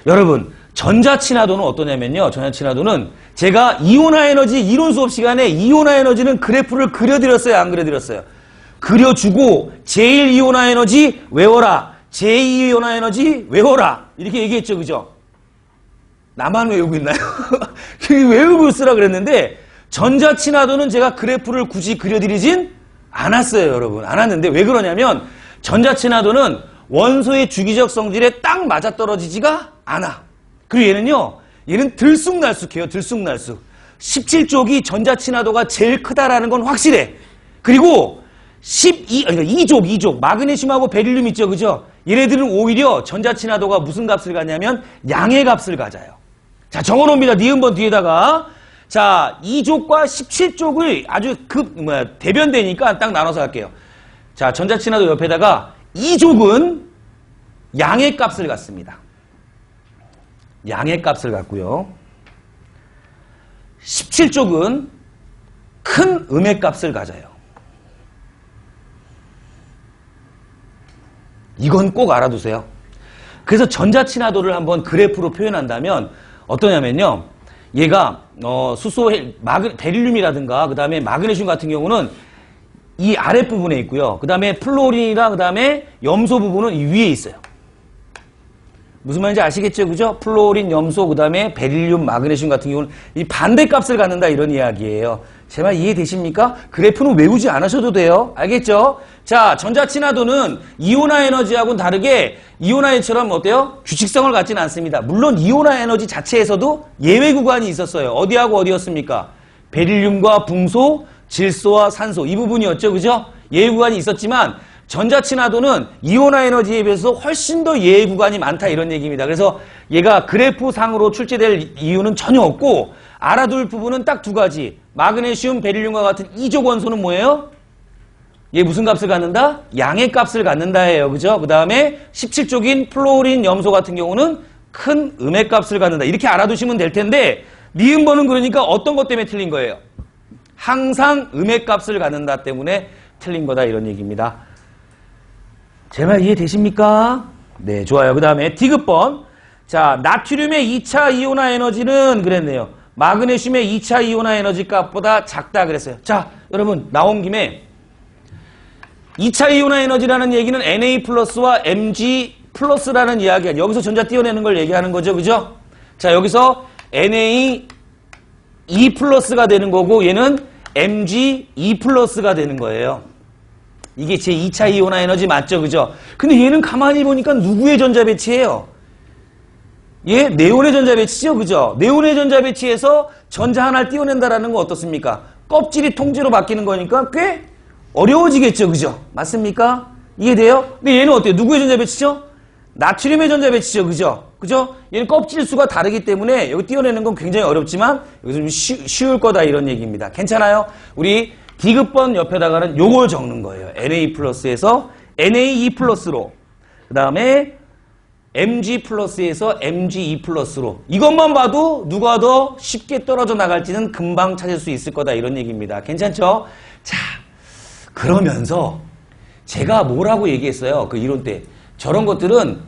여러분, 전자친화도는 어떠냐면요. 전자친화도는 제가 이온화 에너지 이론 수업 시간에 이온화 에너지는 그래프를 그려드렸어요, 안 그려드렸어요? 그려주고 제1이온화 에너지 외워라. 제2이온화 에너지 외워라. 이렇게 얘기했죠, 그죠? 나만 외우고 있나요? 외우고 쓰라 그랬는데 전자친화도는 제가 그래프를 굳이 그려드리진 않았어요, 여러분. 않았는데 왜 그러냐면 전자친화도는 원소의 주기적 성질에 딱 맞아떨어지지가 않아. 그리고 얘는 들쑥날쑥해요, 들쑥날쑥. 17족이 전자친화도가 제일 크다라는 건 확실해. 그리고 2족, 마그네슘하고 베릴륨 있죠, 그죠? 얘네들은 오히려 전자친화도가 무슨 값을 가냐면 양의 값을 가져요. 자, 적어놓습니다. 니은번 뒤에다가. 자, 2족과 17족을 아주 대변되니까 딱 나눠서 할게요. 자, 전자친화도 옆에다가 2족은 양의 값을 갖습니다. 양의 값을 갖고요. 17족은 큰 음의 값을 가져요. 이건 꼭 알아두세요. 그래서 전자친화도를 한번 그래프로 표현한다면 어떠냐면요. 얘가 수소, 베릴륨이라든가 그 다음에 마그네슘 같은 경우는 이 아랫부분에 있고요. 그 다음에 플로린이랑 그 다음에 염소 부분은 이 위에 있어요. 무슨 말인지 아시겠죠? 그죠? 플로린, 염소, 그 다음에 베릴륨, 마그네슘 같은 경우는 이 반대값을 갖는다 이런 이야기예요. 제 말 이해되십니까? 그래프는 외우지 않으셔도 돼요. 알겠죠? 자, 전자친화도는 이온화 에너지하고는 다르게 이온화 에너지처럼 어때요? 규칙성을 갖지는 않습니다. 물론 이온화 에너지 자체에서도 예외 구간이 있었어요. 어디하고 어디였습니까? 베릴륨과 붕소, 질소와 산소 이 부분이었죠. 그죠? 예외 구간이 있었지만 전자친화도는 이온화 에너지에 비해서 훨씬 더 예외 구간이 많다 이런 얘기입니다. 그래서 얘가 그래프상으로 출제될 이유는 전혀 없고 알아둘 부분은 딱 두 가지. 마그네슘, 베릴륨과 같은 이족 원소는 뭐예요? 얘 무슨 값을 갖는다? 양의 값을 갖는다예요. 그죠? 그 다음에 17족인 플로린, 염소 같은 경우는 큰 음의 값을 갖는다. 이렇게 알아두시면 될 텐데 니은번은 그러니까 어떤 것 때문에 틀린 거예요? 항상 음의 값을 갖는다 때문에 틀린 거다 이런 얘기입니다. 제 말 이해되십니까? 네, 좋아요. 그 다음에 디귿번. 자, 나트륨의 2차 이온화 에너지는 그랬네요. 마그네슘의 2차 이온화 에너지 값보다 작다 그랬어요. 자, 여러분 나온 김에 2차 이온화 에너지라는 얘기는 Na 플러스와 Mg 플러스라는 이야기야. 여기서 전자 띄어내는 걸 얘기하는 거죠. 그죠? 자, 여기서 Na E 플러스가 되는 거고 얘는 Mg E 플러스가 되는 거예요. 이게 제 2차 이온화 에너지 맞죠? 그죠? 근데 얘는 가만히 보니까 누구의 전자 배치예요? 얘 네온의 전자 배치죠? 그죠? 네온의 전자 배치에서 전자 하나를 띄어낸다라는 거 어떻습니까? 껍질이 통째로 바뀌는 거니까 꽤 어려워지겠죠? 그죠? 맞습니까? 이해돼요? 근데 얘는 어때요? 누구의 전자 배치죠? 나트륨의 전자 배치죠? 그죠? 그죠? 얘는 껍질 수가 다르기 때문에 여기 띄어내는 건 굉장히 어렵지만 여기서 좀 쉬울 거다 이런 얘기입니다. 괜찮아요? 우리 디귿번 옆에다가는 요걸 적는 거예요. Na 플러스에서 Na2 플러스로 그 다음에 Mg 플러스에서 Mg2 플러스로 이것만 봐도 누가 더 쉽게 떨어져 나갈지는 금방 찾을 수 있을 거다 이런 얘기입니다. 괜찮죠? 자, 그러면서 제가 뭐라고 얘기했어요? 그 이론 때 저런 것들은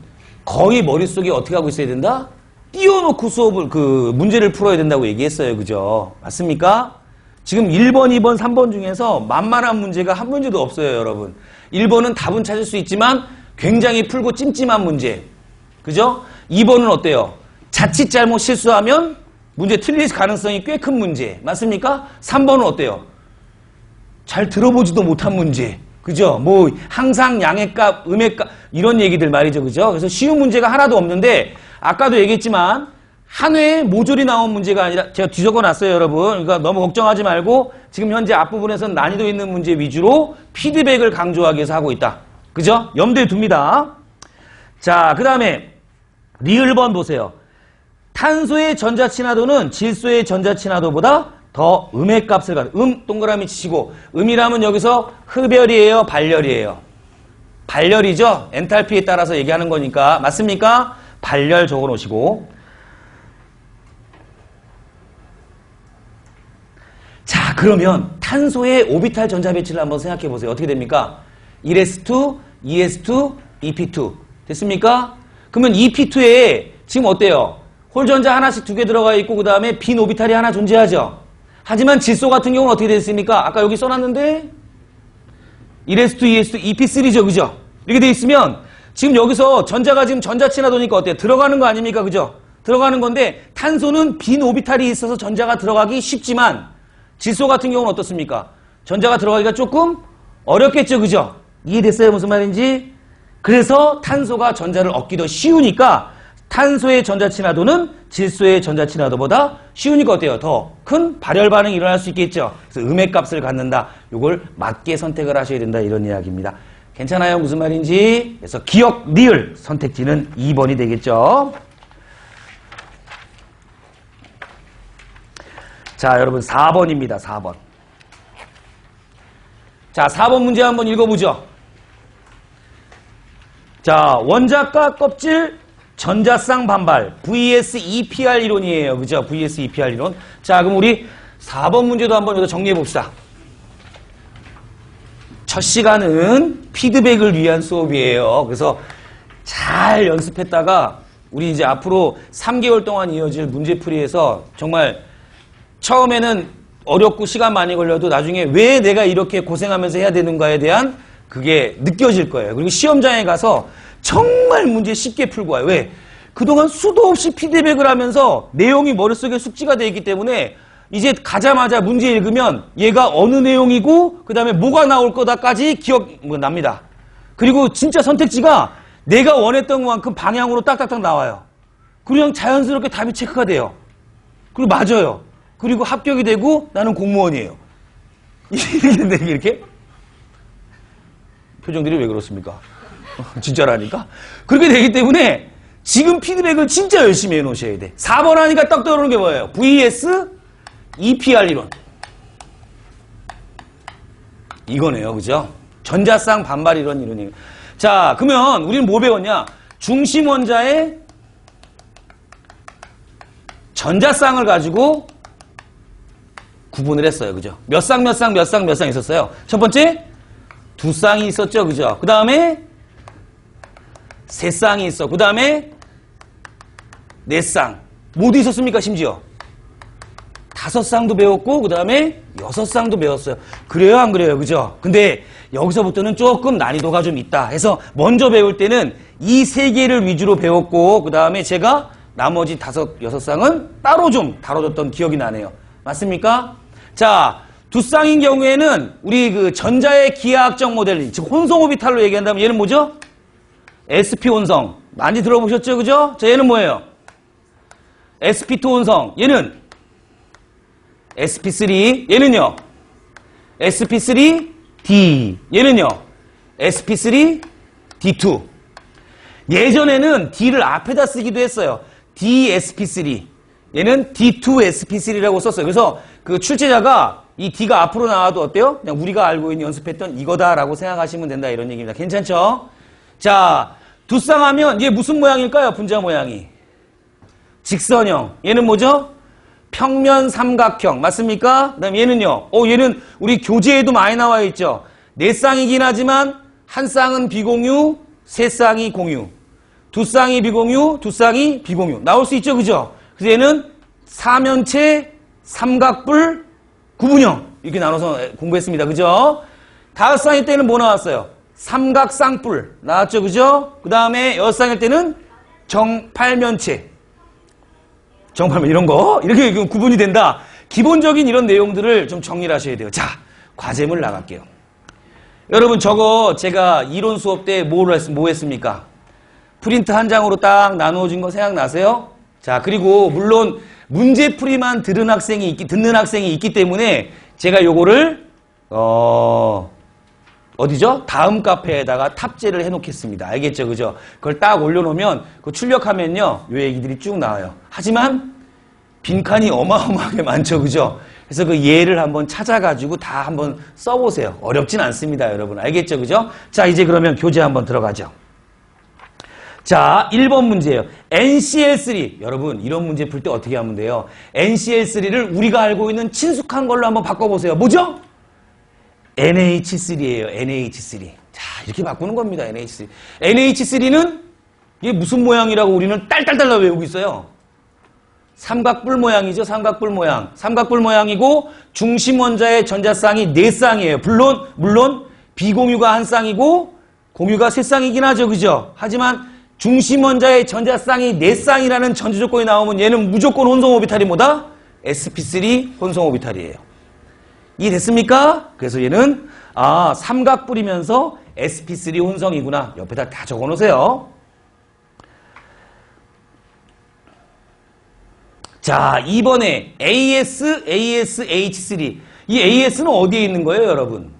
거의 머릿속에 어떻게 하고 있어야 된다? 띄워놓고 수업을 문제를 풀어야 된다고 얘기했어요. 그죠? 맞습니까? 지금 1번, 2번, 3번 중에서 만만한 문제가 한 문제도 없어요, 여러분. 1번은 답은 찾을 수 있지만 굉장히 풀고 찜찜한 문제. 그죠? 2번은 어때요? 자칫 잘못 실수하면 문제 틀릴 가능성이 꽤 큰 문제. 맞습니까? 3번은 어때요? 잘 들어보지도 못한 문제. 그죠? 뭐 항상 양의 값, 음의 값 이런 얘기들 말이죠. 그죠? 그래서 쉬운 문제가 하나도 없는데 아까도 얘기했지만 한 회에 모조리 나온 문제가 아니라 제가 뒤적어 놨어요, 여러분. 그러니까 너무 걱정하지 말고 지금 현재 앞부분에서는 난이도 있는 문제 위주로 피드백을 강조하기 위해서 하고 있다. 그죠? 염두에 둡니다. 자, 그 다음에 리을번 보세요. 탄소의 전자친화도는 질소의 전자친화도보다 더 음의 값을 가는 동그라미 치시고 음이라면 여기서 흡열이에요, 발열이에요? 발열이죠. 엔탈피에 따라서 얘기하는 거니까. 맞습니까? 발열 적어 놓으시고. 자, 그러면 탄소의 오비탈 전자 배치를 한번 생각해 보세요. 어떻게 됩니까? 1s2, 2s2, 2p2. 됐습니까? 그러면 2p2에 지금 어때요? 홀 전자 하나씩 2개 들어가 있고 그 다음에 빈 오비탈이 하나 존재하죠. 하지만 질소 같은 경우는 어떻게 됐습니까? 아까 여기 써놨는데 1s2, 2s2, 2p3죠. 그죠? 이렇게 돼 있으면 지금 여기서 전자가 지금 전자친화도니까 어때요? 들어가는 거 아닙니까? 그죠? 들어가는 건데 탄소는 빈 오비탈이 있어서 전자가 들어가기 쉽지만 질소 같은 경우는 어떻습니까? 전자가 들어가기가 조금 어렵겠죠. 그죠? 이해됐어요? 무슨 말인지? 그래서 탄소가 전자를 얻기도 쉬우니까 탄소의 전자친화도는 질소의 전자친화도보다 쉬우니까 어때요? 더 큰 발열 반응이 일어날 수 있겠죠. 그래서 음의 값을 갖는다. 이걸 맞게 선택을 하셔야 된다. 이런 이야기입니다. 괜찮아요? 무슨 말인지? 그래서 기억, 리을 선택지는 2번이 되겠죠. 자, 여러분 4번입니다. 4번. 자, 4번 문제 한번 읽어보죠. 자, 원자가 껍질 전자쌍 반발 vs EPR 이론이에요. 그죠? vs EPR 이론. 자, 그럼 우리 4번 문제도 한번 여기서 정리해 봅시다. 첫 시간은 피드백을 위한 수업이에요. 그래서 잘 연습했다가 우리 이제 앞으로 3개월 동안 이어질 문제풀이에서 정말 처음에는 어렵고 시간 많이 걸려도 나중에 왜 내가 이렇게 고생하면서 해야 되는가에 대한 그게 느껴질 거예요. 그리고 시험장에 가서 정말 문제 쉽게 풀고 와요. 왜? 그동안 수도 없이 피드백을 하면서 내용이 머릿속에 숙지가 되어 있기 때문에 이제 가자마자 문제 읽으면 얘가 어느 내용이고 그 다음에 뭐가 나올 거다까지 납니다. 그리고 진짜 선택지가 내가 원했던 것만큼 방향으로 딱딱딱 나와요. 그냥 자연스럽게 답이 체크가 돼요. 그리고 맞아요. 그리고 합격이 되고 나는 공무원이에요. 이렇게? 표정들이 왜 그렇습니까? 진짜라니까? 그렇게 되기 때문에 지금 피드백을 진짜 열심히 해놓으셔야 돼. 4번 하니까 딱 떠오르는 게 뭐예요? vs EPR 이론. 이거네요. 그죠? 전자쌍 반발 이론 이론이에요. 자, 그러면 우리는 뭐 배웠냐? 중심 원자의 전자쌍을 가지고 구분을 했어요. 그죠? 몇 쌍 있었어요. 첫 번째, 2쌍이 있었죠. 그죠? 그 다음에 3쌍이 있어. 그 다음에 4쌍. 모두 있었습니까? 심지어 5쌍도 배웠고 그 다음에 6쌍도 배웠어요. 그래요? 안 그래요? 그죠? 근데 여기서부터는 조금 난이도가 좀 있다 해서 먼저 배울 때는 이 3개를 위주로 배웠고 그 다음에 제가 나머지 5, 6쌍은 따로 좀 다뤄줬던 기억이 나네요. 맞습니까? 자, 2쌍인 경우에는 우리 그 전자의 기하학적 모델, 즉 혼성 오비탈로 얘기한다면 얘는 뭐죠? sp 혼성. 많이 들어보셨죠? 그죠? 자, 얘는 뭐예요? sp2 혼성. 얘는 sp3. 얘는요? sp3d. 얘는요? sp3d2. 예전에는 d를 앞에다 쓰기도 했어요. dsp3. 얘는 d2sp3라고 썼어요. 그래서 그 출제자가 이 d가 앞으로 나와도 어때요? 그냥 우리가 알고 있는 연습했던 이거다라고 생각하시면 된다 이런 얘기입니다. 괜찮죠? 자, 2쌍 하면 얘 무슨 모양일까요? 분자 모양이. 직선형. 얘는 뭐죠? 평면 삼각형. 맞습니까? 그 다음에 얘는요? 얘는 우리 교재에도 많이 나와 있죠? 4쌍이긴 하지만 한 쌍은 비공유, 3쌍이 공유. 2쌍이 비공유, 2쌍이 비공유. 나올 수 있죠? 그죠? 그래서 얘는 사면체, 삼각뿔, 구분형. 이렇게 나눠서 공부했습니다. 그죠? 5쌍일 때는 뭐 나왔어요? 삼각쌍뿔. 나왔죠? 그죠? 그 다음에 6쌍일 때는 정팔면체. 정팔면 이런 거. 이렇게 구분이 된다. 기본적인 이런 내용들을 좀 정리를 하셔야 돼요. 자, 과제물 나갈게요. 여러분 저거 제가 이론 수업 때 뭐 했습니까? 프린트 한 장으로 딱 나누어진 거 생각나세요? 자, 그리고 물론 문제풀이만 듣는 학생이 있기 때문에 제가 요거를 어디죠? 다음 카페에다가 탑재를 해놓겠습니다. 알겠죠? 그죠? 그걸 딱 올려놓으면 그 출력하면요 요 얘기들이 쭉 나와요. 하지만 빈칸이 어마어마하게 많죠. 그죠? 그래서 그 예를 한번 찾아가지고 다 한번 써보세요. 어렵진 않습니다, 여러분. 알겠죠? 그죠? 자, 이제 그러면 교재 한번 들어가죠. 자, 1번 문제예요. NCl3. 여러분, 이런 문제 풀 때 어떻게 하면 돼요? NCl3를 우리가 알고 있는 친숙한 걸로 한번 바꿔보세요. 뭐죠? NH3예요. NH3. 자, 이렇게 바꾸는 겁니다. NH3. NH3는 이게 무슨 모양이라고 우리는 딸딸딸 외우고 있어요. 삼각뿔 모양이죠. 삼각뿔 모양. 삼각뿔 모양이고 중심 원자의 전자쌍이 4쌍이에요. 물론 비공유가 1쌍이고 공유가 3쌍이긴 하죠. 그죠? 하지만 중심 원자의 전자쌍이 4쌍이라는 전제 조건이 나오면 얘는 무조건 혼성 오비탈이 뭐다? sp3 혼성 오비탈이에요. 이해됐습니까? 그래서 얘는 삼각뿔이면서 sp3 혼성이구나. 옆에다 다 적어놓으세요. 자, 2번에 ASH3. 이 AS는 어디에 있는 거예요, 여러분?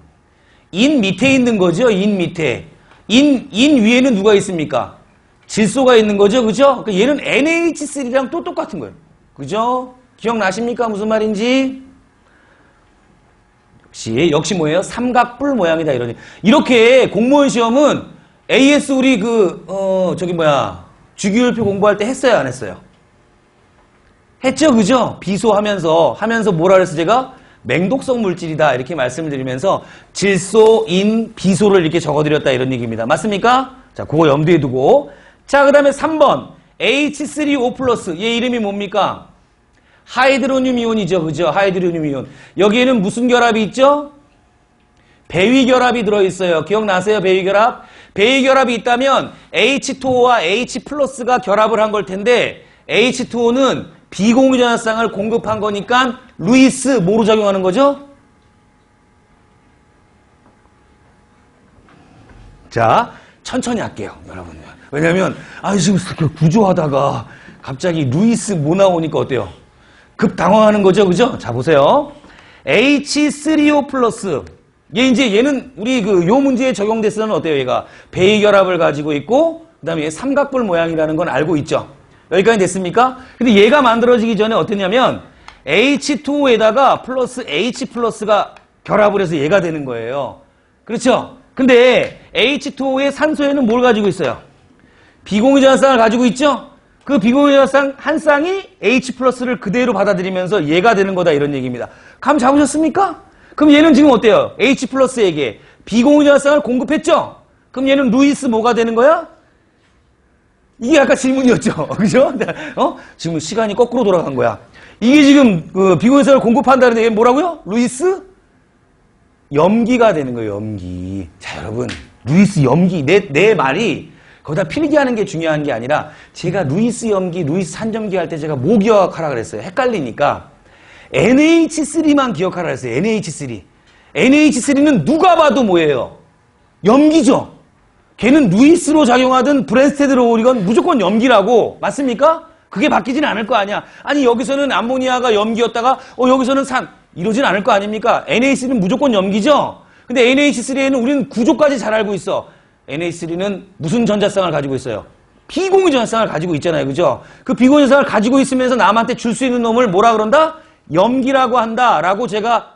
인 밑에 있는 거죠, 인 밑에. 인 위에는 누가 있습니까? 질소가 있는 거죠, 그죠? 얘는 NH3랑 또 똑같은 거예요. 그죠? 기억나십니까? 무슨 말인지? 역시 뭐예요? 삼각뿔 모양이다, 이러니. 이렇게 공무원 시험은 AS 우리 주기율표 공부할 때 했어요, 안 했어요? 했죠, 그죠? 비소하면서 뭐라 그랬어, 제가? 맹독성 물질이다, 이렇게 말씀을 드리면서 질소, 인, 비소를 이렇게 적어드렸다, 이런 얘기입니다. 맞습니까? 자, 그거 염두에 두고. 자, 그 다음에 3번. H3O+. 얘 이름이 뭡니까? 하이드로늄 이온이죠, 그죠? 하이드로늄 이온. 여기에는 무슨 결합이 있죠? 배위결합이 들어있어요. 기억나세요, 배위결합? 배위결합이 있다면 H2O와 H+가 결합을 한 걸 텐데 H2O는 비공유 전자쌍을 공급한 거니까 루이스 뭐로 작용하는 거죠? 자, 천천히 할게요, 여러분. 왜냐면 지금 구조하다가 갑자기 루이스 뭐 나오니까 어때요? 급 당황하는 거죠, 그죠? 자, 보세요. H3O+. 얘는 우리 요 문제에 적용됐을 는 어때요, 얘가? 배위결합을 가지고 있고, 그 다음에 얘 삼각뿔 모양이라는 건 알고 있죠? 여기까지 됐습니까? 근데 얘가 만들어지기 전에 어땠냐면 H2O에다가 플러스 H+가 결합을 해서 얘가 되는 거예요. 그렇죠? 근데 H2O의 산소에는 뭘 가지고 있어요? 비공유 전자쌍을 가지고 있죠? 그 비공유 전자쌍 한 쌍이 H+를 그대로 받아들이면서 얘가 되는 거다, 이런 얘기입니다. 감 잡으셨습니까? 그럼 얘는 지금 어때요? H+에게 비공유 전자쌍을 공급했죠? 그럼 얘는 루이스 뭐가 되는 거야? 이게 아까 질문이었죠. 그죠? 지금 시간이 거꾸로 돌아간 거야. 이게 지금 비공유전자를 공급한다는데 얘는 뭐라고요? 루이스 염기가 되는 거예요. 염기. 자, 여러분, 루이스 염기. 내 말이 거기다 필기하는 게 중요한 게 아니라 제가 루이스 염기, 루이스 산점기 할 때 제가 뭐 기억하라 그랬어요? 헷갈리니까 NH3만 기억하라 그랬어요. NH3. NH3는 누가 봐도 뭐예요? 염기죠. 걔는 루이스로 작용하든 브랜스테드로 오리건 무조건 염기라고. 맞습니까? 그게 바뀌진 않을 거 아니야. 아니, 여기서는 암모니아가 염기였다가 여기서는 산. 이러진 않을 거 아닙니까? NH3는 무조건 염기죠? 근데 NH3에는 우리는 구조까지 잘 알고 있어. NH3는 무슨 전자쌍을 가지고 있어요? 비공유 전자쌍을 가지고 있잖아요. 그죠? 그 비공유 전자쌍을 가지고 있으면서 남한테 줄 수 있는 놈을 뭐라 그런다? 염기라고 한다. 라고 제가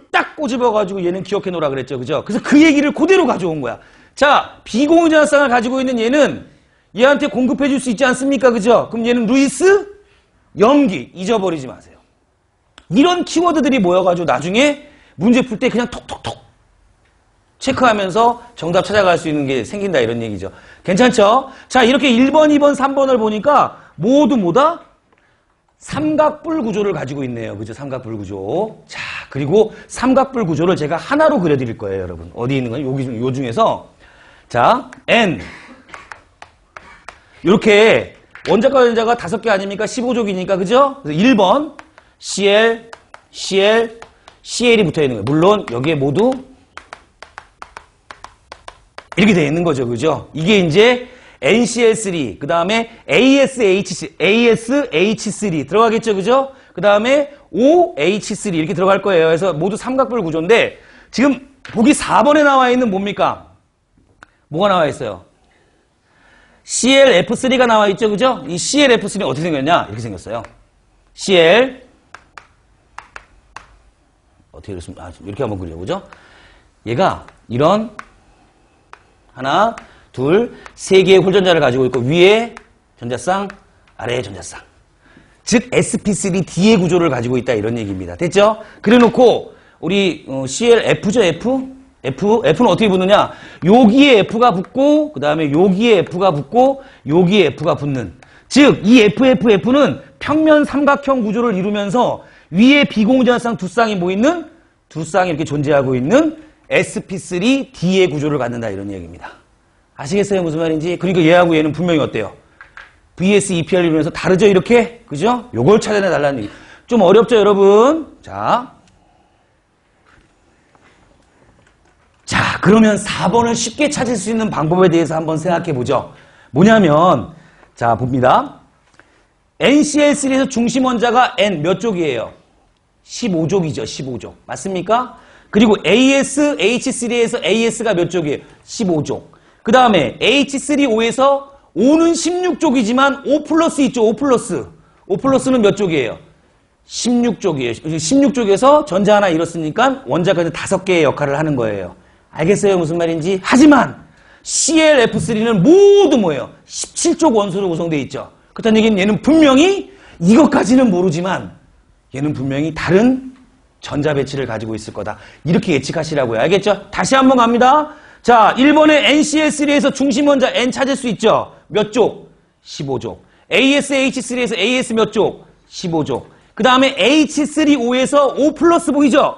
딱 꼬집어가지고 얘는 기억해 놓으라 그랬죠. 그죠? 그래서 그 얘기를 그대로 가져온 거야. 자, 비공유 전자쌍을 가지고 있는 얘는 얘한테 공급해 줄 수 있지 않습니까? 그죠? 그럼 얘는 루이스 염기. 잊어버리지 마세요. 이런 키워드들이 모여가지고 나중에 문제 풀 때 그냥 톡톡톡 체크하면서 정답 찾아갈 수 있는 게 생긴다, 이런 얘기죠. 괜찮죠? 자, 이렇게 1번, 2번, 3번을 보니까 모두 뭐다? 삼각뿔 구조를 가지고 있네요. 그죠? 삼각뿔 구조. 자, 그리고 삼각뿔 구조를 제가 하나로 그려드릴 거예요, 여러분. 어디 있는 거예요? 요 중에서. 자, N. 이렇게 원자과 연자가 5개 아닙니까? 15족이니까, 그죠? 그래서 1번, Cl, Cl, Cl이 붙어 있는 거예요. 물론, 여기에 모두 이렇게 되어 있는 거죠. 그죠? 이게 이제 NCl3, 그 다음에 ASH3 들어가겠죠. 그죠? 그 다음에 OH3 이렇게 들어갈 거예요. 그래서 모두 삼각뿔 구조인데, 지금 보기 4번에 나와 있는 뭡니까? 뭐가 나와 있어요? ClF3가 나와 있죠. 그죠? 이 ClF3는 어떻게 생겼냐? 이렇게 생겼어요. Cl 어떻게 그렸습니까? 아, 이렇게 한번 그려보죠. 얘가 이런 하나, 둘, 세 개의 홀전자를 가지고 있고 위에 전자쌍, 아래에 전자쌍. 즉 sp3D의 구조를 가지고 있다 이런 얘기입니다. 됐죠? 그래놓고 우리 ClF죠, F? F는 어떻게 붙느냐? 여기에 F가 붙고 그 다음에 여기에 F가 붙고 여기에 F가 붙는. 즉 이 FFF는 평면 삼각형 구조를 이루면서 위에 비공전자쌍 두 쌍이 뭐 있는? 두 쌍이 이렇게 존재하고 있는 sp3D의 구조를 갖는다 이런 얘기입니다. 아시겠어요? 무슨 말인지? 그러니까 얘하고 얘는 분명히 어때요? VS, EPR 이루면서 다르죠? 이렇게? 그죠? 요걸 찾아내 달라는 얘기. 좀 어렵죠, 여러분? 자, 그러면 4번을 쉽게 찾을 수 있는 방법에 대해서 한번 생각해 보죠. 뭐냐면, 자, 봅니다. NCl3에서 중심 원자가 N 몇 족이에요? 15족이죠, 15족. 맞습니까? 그리고 AsH3에서 AS가 몇 족이에요? 15족. 그 다음에 H3O에서 O는 16족이지만 O 플러스 있죠, O 플러스. O 플러스는 몇 족이에요? 16족이에요. 16족에서 전자 하나 잃었으니까 원자가 5개의 역할을 하는 거예요. 알겠어요? 무슨 말인지? 하지만 ClF3는 모두 뭐예요? 17족 원소로 구성되어 있죠. 그렇다는 얘기는 얘는 분명히 이것까지는 모르지만 얘는 분명히 다른 전자 배치를 가지고 있을 거다. 이렇게 예측하시라고요. 알겠죠? 다시 한번 갑니다. 자, 1번에 NCl3에서 중심 원자 N 찾을 수 있죠? 몇 족? 15족. ASH3에서 AS 몇 족? 15족. 그 다음에 H3O에서 O 플러스 보이죠?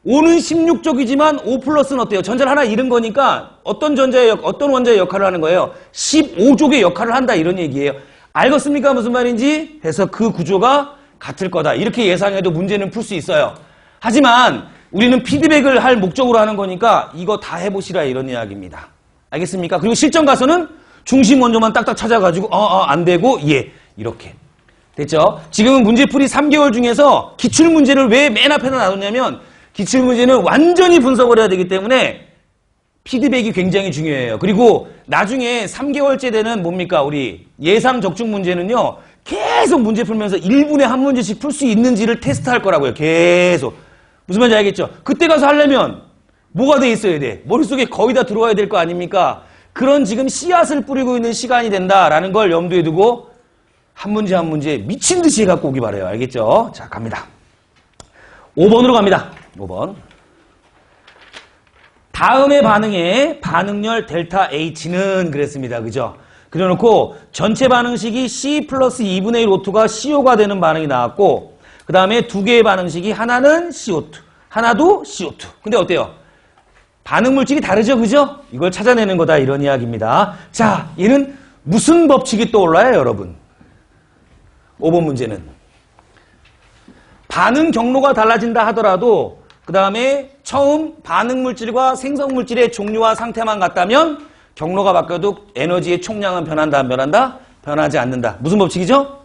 O는 16족이지만 O 플러스는 어때요? 전자를 하나 잃은 거니까 어떤 원자의 역할을 하는 거예요? 15족의 역할을 한다 이런 얘기예요. 알겠습니까? 무슨 말인지? 해서 그 구조가 같을 거다. 이렇게 예상해도 문제는 풀 수 있어요. 하지만 우리는 피드백을 할 목적으로 하는 거니까 이거 다 해보시라 이런 이야기입니다. 알겠습니까? 그리고 실전 가서는 중심 원소만 딱딱 찾아가지고 안 되고 예 이렇게. 됐죠? 지금은 문제풀이 3개월 중에서 기출문제를 왜 맨 앞에다 놔뒀냐면 기출문제는 완전히 분석을 해야 되기 때문에 피드백이 굉장히 중요해요. 그리고 나중에 3개월째 되는 뭡니까? 우리 예상 적중 문제는요. 계속 문제 풀면서 1분에 한 문제씩 풀 수 있는지를 테스트할 거라고요. 계속. 무슨 말인지 알겠죠? 그때 가서 하려면 뭐가 돼 있어야 돼? 머릿속에 거의 다 들어와야 될 거 아닙니까? 그런 지금 씨앗을 뿌리고 있는 시간이 된다라는 걸 염두에 두고 한 문제 한 문제 미친 듯이 갖고 오기 바라요. 알겠죠? 자, 갑니다. 5번으로 갑니다. 5번. 다음의 반응의 반응열 델타 H는 그랬습니다. 그죠? 그래놓고 전체 반응식이 C 플러스 2분의 1 O2가 CO가 되는 반응이 나왔고 그 다음에 두 개의 반응식이 하나는 CO2, 하나도 CO2. 근데 어때요? 반응 물질이 다르죠? 그죠? 이걸 찾아내는 거다 이런 이야기입니다. 자, 얘는 무슨 법칙이 떠올라요, 여러분? 5번 문제는. 반응 경로가 달라진다 하더라도 그 다음에 처음 반응 물질과 생성 물질의 종류와 상태만 같다면 경로가 바뀌어도 에너지의 총량은 변한다, 안 변한다? 변하지 않는다. 무슨 법칙이죠?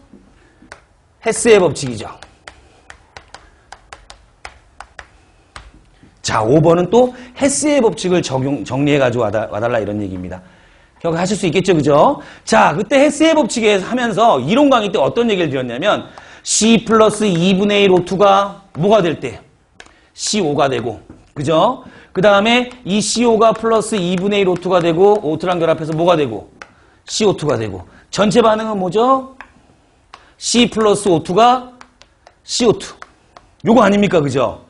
헤스의 법칙이죠. 자, 5번은 또 헤스의 법칙을 정리해가지고 와달라 이런 얘기입니다. 기억하실 수 있겠죠, 그죠? 자, 그때 헤스의 법칙에서 하면서 이론 강의 때 어떤 얘기를 드렸냐면 C 플러스 2분의 1 O2가 뭐가 될 때? CO5가 되고, 그죠? 그 다음에 이 CO5가 플러스 2분의 1 O2가 되고 O2랑 결합해서 뭐가 되고? CO2가 되고 전체 반응은 뭐죠? C 플러스 O2가 CO2 요거 아닙니까? 그죠?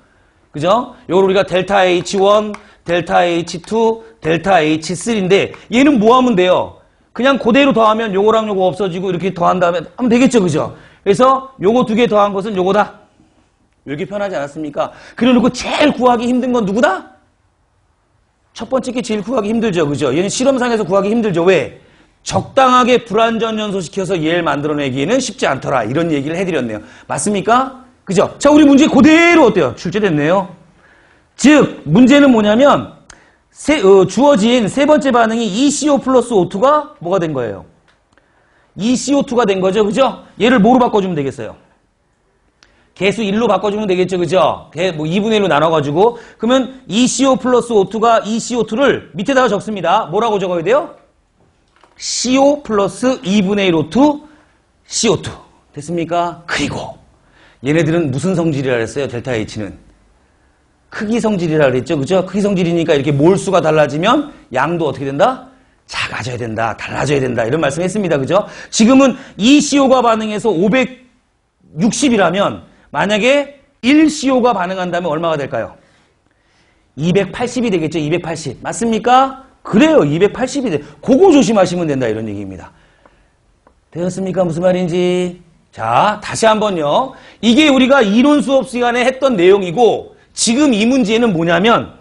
그죠? 요걸 우리가 델타 H1, 델타 H2, 델타 H3인데 얘는 뭐 하면 돼요? 그냥 그대로 더하면 요거랑 요거 없어지고 이렇게 더한 다음에 하면 되겠죠? 그죠? 그래서 요거 두 개 더한 것은 요거다. 이렇게 표현하지 않았습니까? 그래놓고 제일 구하기 힘든 건 누구다? 첫 번째 게 제일 구하기 힘들죠. 그죠? 얘는 실험상에서 구하기 힘들죠. 왜? 적당하게 불완전 연소시켜서 얘를 만들어내기에는 쉽지 않더라. 이런 얘기를 해드렸네요. 맞습니까? 그죠? 자, 우리 문제 그대로 어때요? 출제됐네요. 즉, 문제는 뭐냐면 주어진 세 번째 반응이 ECO 플러스 O2가 뭐가 된 거예요? ECO2가 된 거죠. 그죠? 얘를 뭐로 바꿔주면 되겠어요? 개수 1로 바꿔주면 되겠죠. 그죠? 뭐 2분의 1로 나눠가지고. 그러면 ECO 플러스 O2가 ECO2를 밑에다가 적습니다. 뭐라고 적어야 돼요? CO 플러스 2분의 1 O2 CO2. 됐습니까? 그리고 얘네들은 무슨 성질이라 그랬어요? 델타 H는. 크기 성질이라 그랬죠. 그죠? 크기 성질이니까 이렇게 몰수가 달라지면 양도 어떻게 된다? 작아져야 된다. 달라져야 된다. 이런 말씀 했습니다. 그죠? 지금은 이 CO가 반응해서 560이라면 만약에 1CO가 반응한다면 얼마가 될까요? 280이 되겠죠. 280. 맞습니까? 그래요. 280이 돼. 그거 조심하시면 된다. 이런 얘기입니다. 되었습니까? 무슨 말인지. 자, 다시 한번요. 이게 우리가 이론 수업 시간에 했던 내용이고 지금 이 문제는 뭐냐면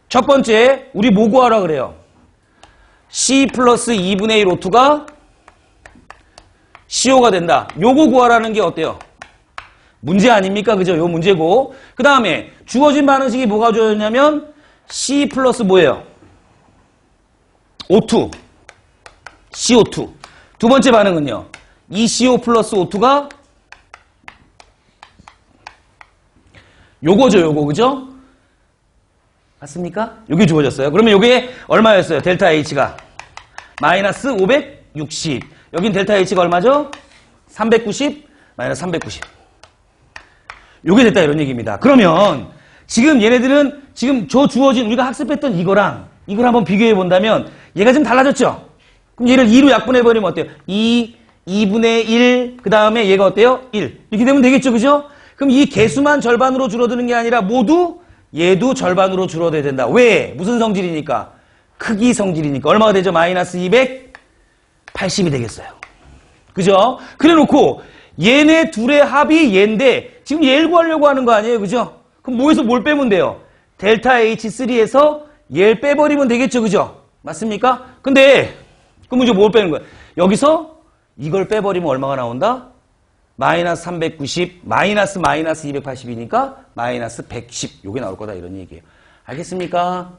첫 번째 우리 뭐 구하라 그래요? C 플러스 2분의 1 O2가 CO가 된다. 요거 구하라는 게 어때요? 문제 아닙니까? 그죠? 요 문제고. 그 다음에 주어진 반응식이 뭐가 주어졌냐면 C 플러스 뭐예요? O2. CO2. 두 번째 반응은요. ECO 플러스 O2가 요거죠, 요거. 그죠? 맞습니까? 요게 주어졌어요. 그러면 요게 얼마였어요? 델타 H가 마이너스 560. 여긴 델타 H가 얼마죠? 390 마이너스 390. 요게 됐다 이런 얘기입니다. 그러면 지금 얘네들은 지금 저 주어진 우리가 학습했던 이거랑 이걸 한번 비교해 본다면 얘가 좀 달라졌죠? 그럼 얘를 2로 약분해버리면 어때요? 2분의 1, 그 다음에 얘가 어때요? 1. 이렇게 되면 되겠죠, 그죠? 그럼 이 개수만 절반으로 줄어드는 게 아니라 모두 얘도 절반으로 줄어들어야 된다. 왜? 무슨 성질이니까? 크기 성질이니까. 얼마가 되죠? 마이너스 280이 되겠어요. 그죠? 그래 놓고 얘네 둘의 합이 얘인데 지금 얘를 구하려고 하는 거 아니에요, 그죠? 그럼 뭐에서 뭘 빼면 돼요? 델타 H3에서 얘를 빼버리면 되겠죠, 그죠? 맞습니까? 근데 그럼 이제 뭘 빼는 거야? 여기서 이걸 빼버리면 얼마가 나온다? 마이너스 390, 마이너스 280이니까 마이너스 110. 요게 나올 거다 이런 얘기예요. 알겠습니까?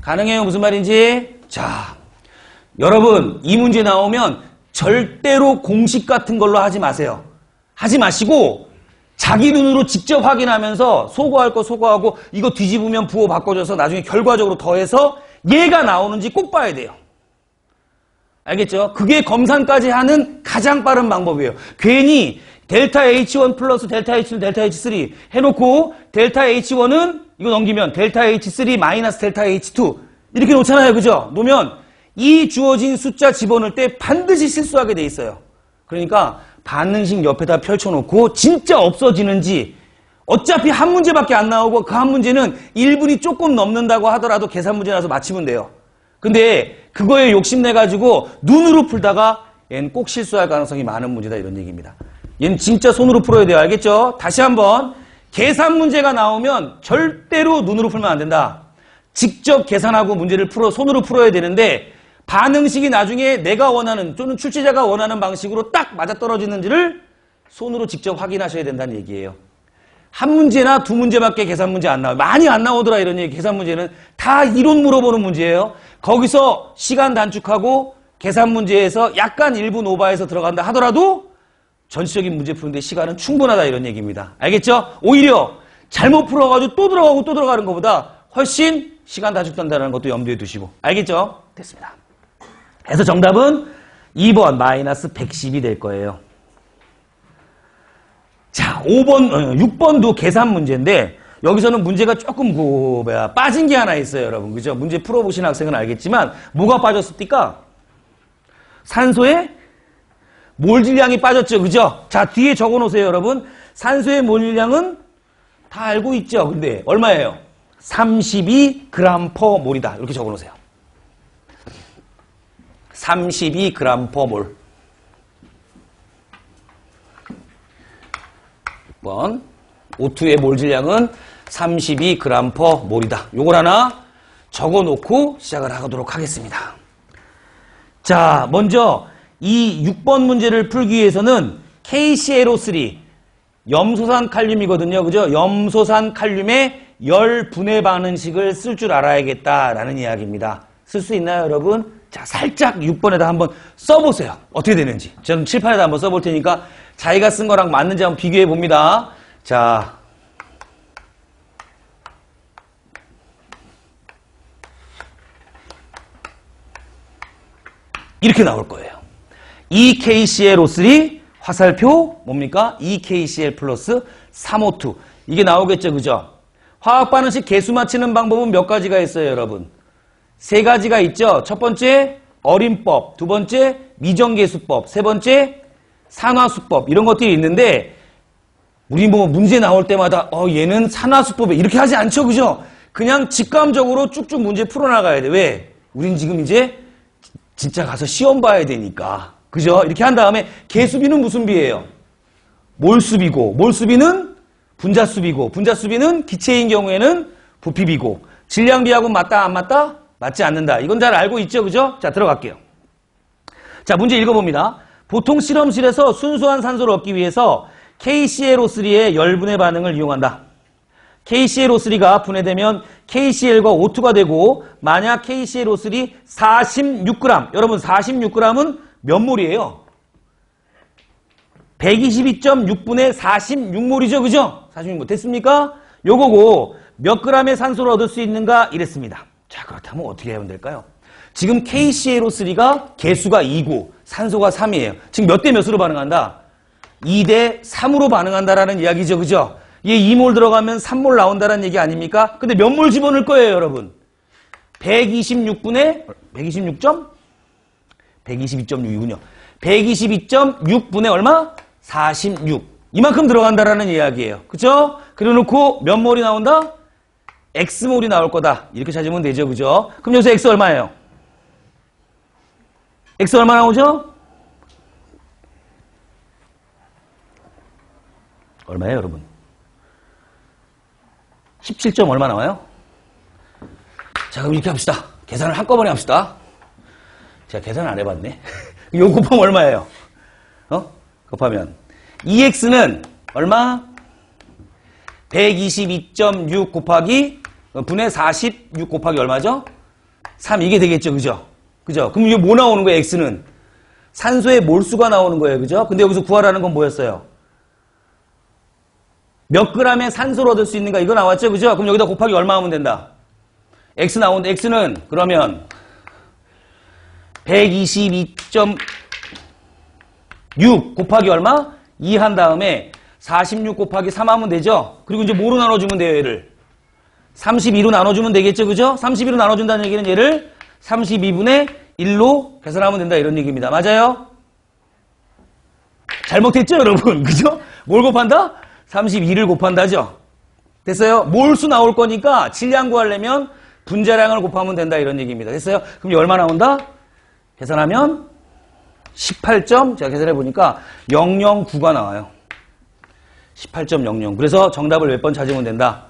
가능해요? 무슨 말인지? 자, 여러분 이 문제 나오면 절대로 공식 같은 걸로 하지 마세요. 하지 마시고 자기 눈으로 직접 확인하면서 소거할 거 소거하고 이거 뒤집으면 부호 바꿔줘서 나중에 결과적으로 더해서 얘가 나오는지 꼭 봐야 돼요. 알겠죠? 그게 검산까지 하는 가장 빠른 방법이에요. 괜히 델타 H1 플러스 델타 H2 델타 H3 해놓고 델타 H1은 이거 넘기면 델타 H3 마이너스 델타 H2 이렇게 놓잖아요. 그죠? 놓으면 이 주어진 숫자 집어넣을 때 반드시 실수하게 돼 있어요. 그러니까 반응식 옆에다 펼쳐놓고 진짜 없어지는지 어차피 한 문제밖에 안 나오고 그 한 문제는 1분이 조금 넘는다고 하더라도 계산 문제 나서 맞히면 돼요. 근데 그거에 욕심내가지고 눈으로 풀다가 얘는 꼭 실수할 가능성이 많은 문제다 이런 얘기입니다. 얘는 진짜 손으로 풀어야 돼요. 알겠죠? 다시 한번 계산 문제가 나오면 절대로 눈으로 풀면 안 된다. 직접 계산하고 문제를 손으로 풀어야 되는데 반응식이 나중에 내가 원하는 또는 출제자가 원하는 방식으로 딱 맞아떨어지는지를 손으로 직접 확인하셔야 된다는 얘기예요. 한 문제나 두 문제밖에 계산 문제 안 나와요. 많이 안 나오더라 이런 얘기. 계산 문제는 다 이론 물어보는 문제예요. 거기서 시간 단축하고 계산 문제에서 약간 1분 오버해서 들어간다 하더라도 전체적인 문제 푸는데 시간은 충분하다 이런 얘기입니다. 알겠죠? 오히려 잘못 풀어가지고 또 들어가고 또 들어가는 것보다 훨씬 시간 단축된다는 것도 염두에 두시고. 알겠죠? 됐습니다. 그래서 정답은 2번 마이너스 110이 될 거예요. 자, 6번도 계산 문제인데 여기서는 문제가 조금 빠진 게 하나 있어요, 여러분. 그죠? 문제 풀어보신 학생은 알겠지만 뭐가 빠졌습니까? 산소의 몰질량이 빠졌죠, 그죠? 자, 뒤에 적어놓으세요, 여러분. 산소의 몰질량은 다 알고 있죠? 근데 얼마예요? 32g/몰이다. 이렇게 적어놓으세요. 32g/몰. 6번 O2의 몰질량은 32g/몰이다. 요걸 하나 적어놓고 시작을 하도록 하겠습니다. 자, 먼저 이 6번 문제를 풀기 위해서는 KClO3 염소산 칼륨이거든요. 그죠? 염소산 칼륨의 열 분해 반응식을 쓸 줄 알아야겠다라는 이야기입니다. 쓸 수 있나요, 여러분? 자, 살짝 6번에다 한번 써보세요. 어떻게 되는지. 저는 칠판에다 한번 써볼 테니까 자기가 쓴 거랑 맞는지 한번 비교해 봅니다. 자, 이렇게 나올 거예요. 2KClO3 화살표 뭡니까? 2KCl 플러스 3O2. 이게 나오겠죠, 그죠? 화학 반응식 개수 맞히는 방법은 몇 가지가 있어요, 여러분? 세 가지가 있죠. 첫 번째 어림법, 두 번째 미정계수법, 세 번째 산화수법 이런 것들이 있는데 우리 뭐 문제 나올 때마다 얘는 산화수법에 이렇게 하지 않죠, 그죠? 그냥 직감적으로 쭉쭉 문제 풀어나가야 돼. 왜? 우린 지금 이제 진짜 가서 시험 봐야 되니까. 그죠? 이렇게 한 다음에 개수비는 무슨 비예요? 몰수비고, 몰수비는 분자수비고, 분자수비는 기체인 경우에는 부피비고, 질량비하고 맞다 안 맞다? 맞지 않는다. 이건 잘 알고 있죠, 그죠? 자, 들어갈게요. 자, 문제 읽어봅니다. 보통 실험실에서 순수한 산소를 얻기 위해서 KClO3의 열분해 반응을 이용한다. KClO3가 분해되면 KCl과 O2가 되고 만약 KClO3 46g, 여러분 46g은 몇 몰이에요? 122.6분의 46몰이죠, 그죠? 46몰 됐습니까? 요거고 몇 g의 산소를 얻을 수 있는가 이랬습니다. 자, 그렇다면 어떻게 하면 될까요? 지금 KClO3가 개수가 2고 산소가 3이에요. 지금 몇 대 몇으로 반응한다? 2대 3으로 반응한다라는 이야기죠, 그죠? 얘 2몰 들어가면 3몰 나온다라는 얘기 아닙니까? 근데 몇 몰 집어넣을 거예요, 여러분? 126분의 122.6이군요. 122.6분의 얼마? 46. 이만큼 들어간다라는 이야기예요. 그쵸? 그래 놓고 몇 몰이 나온다? X몰이 나올 거다. 이렇게 찾으면 되죠, 그죠? 그럼 여기서 X 얼마예요? X 얼마 나오죠? 얼마예요, 여러분? 17점 얼마 나와요? 자, 그럼 이렇게 합시다. 계산을 한꺼번에 합시다. 제가 계산을 안 해봤네. 이거 곱하면 얼마예요? 곱하면 2x는 얼마? 122.6 곱하기 분의 46 곱하기 얼마죠? 3 이게 되겠죠, 그죠? 그죠? 그럼 이게 뭐 나오는 거예요, x는? 산소의 몰수가 나오는 거예요, 그죠? 근데 여기서 구하라는 건 뭐였어요? 몇 g의 산소를 얻을 수 있는가 이거 나왔죠, 그죠? 그럼 여기다 곱하기 얼마 하면 된다? x 나오는데 x는 그러면 122.6 곱하기 얼마? 2 한 다음에 46 곱하기 3 하면 되죠? 그리고 이제 뭐로 나눠주면 돼요, 얘를? 32로 나눠주면 되겠죠, 그죠? 32로 나눠준다는 얘기는 얘를 32분의 1로 계산하면 된다 이런 얘기입니다. 맞아요? 잘못했죠, 여러분? 그죠? 뭘 곱한다? 32를 곱한다죠? 됐어요? 몰수 나올 거니까 질량 구하려면 분자량을 곱하면 된다 이런 얘기입니다. 됐어요? 그럼 이게 얼마 나온다? 계산하면 18점, 제가 계산해 보니까 009가 나와요. 18.00. 그래서 정답을 몇 번 찾으면 된다?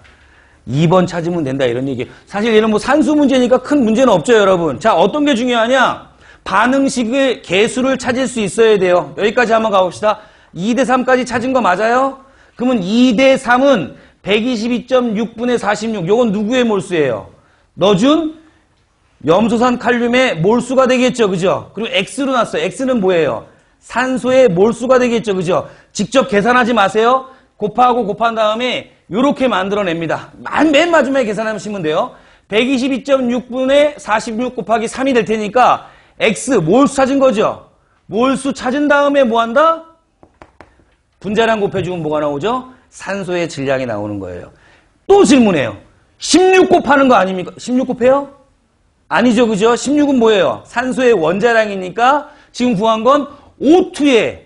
2번 찾으면 된다 이런 얘기. 사실 얘는 뭐 산수 문제니까 큰 문제는 없죠, 여러분. 자, 어떤 게 중요하냐? 반응식의 개수를 찾을 수 있어야 돼요. 여기까지 한번 가봅시다. 2대 3까지 찾은 거 맞아요? 그러면 2대 3은 122.6분의 46. 요건 누구의 몰수예요? 넣어준 염소산 칼륨의 몰수가 되겠죠, 그죠? 그리고 X로 놨어요. X는 뭐예요? 산소의 몰수가 되겠죠, 그죠? 직접 계산하지 마세요. 곱하고 곱한 다음에 이렇게 만들어냅니다. 맨 마지막에 계산하시면 돼요. 122.6분의 46 곱하기 3이 될 테니까 X, 몰수 찾은 거죠? 몰수 찾은 다음에 뭐 한다? 분자량 곱해주면 뭐가 나오죠? 산소의 질량이 나오는 거예요. 또 질문해요. 16 곱하는 거 아닙니까? 16 곱해요? 아니죠, 그죠? 16은 뭐예요? 산소의 원자량이니까 지금 구한 건 O2의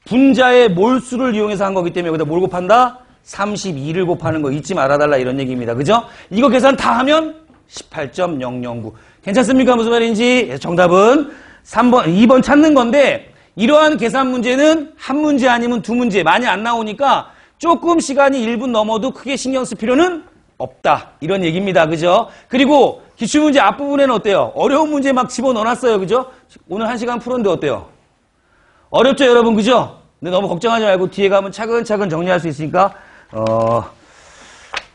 분자의 몰수를 이용해서 한 거기 때문에 여기다 뭘 곱한다? 32를 곱하는 거 잊지 말아달라 이런 얘기입니다. 그죠? 이거 계산 다 하면 18.009. 괜찮습니까? 무슨 말인지? 정답은 3번, 2번 찾는 건데 이러한 계산 문제는 한 문제 아니면 두 문제 많이 안 나오니까 조금 시간이 1분 넘어도 크게 신경 쓸 필요는 없다. 이런 얘기입니다. 그죠? 그리고 기출문제 앞부분에는 어때요? 어려운 문제 막 집어넣어놨어요. 그죠? 오늘 1시간 풀었는데 어때요? 어렵죠, 여러분? 그죠? 근데 너무 걱정하지 말고 뒤에 가면 차근차근 정리할 수 있으니까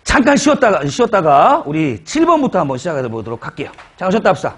잠깐 쉬었다가 우리 7번부터 한번 시작해 보도록 할게요. 잠깐 쉬었다 합시다.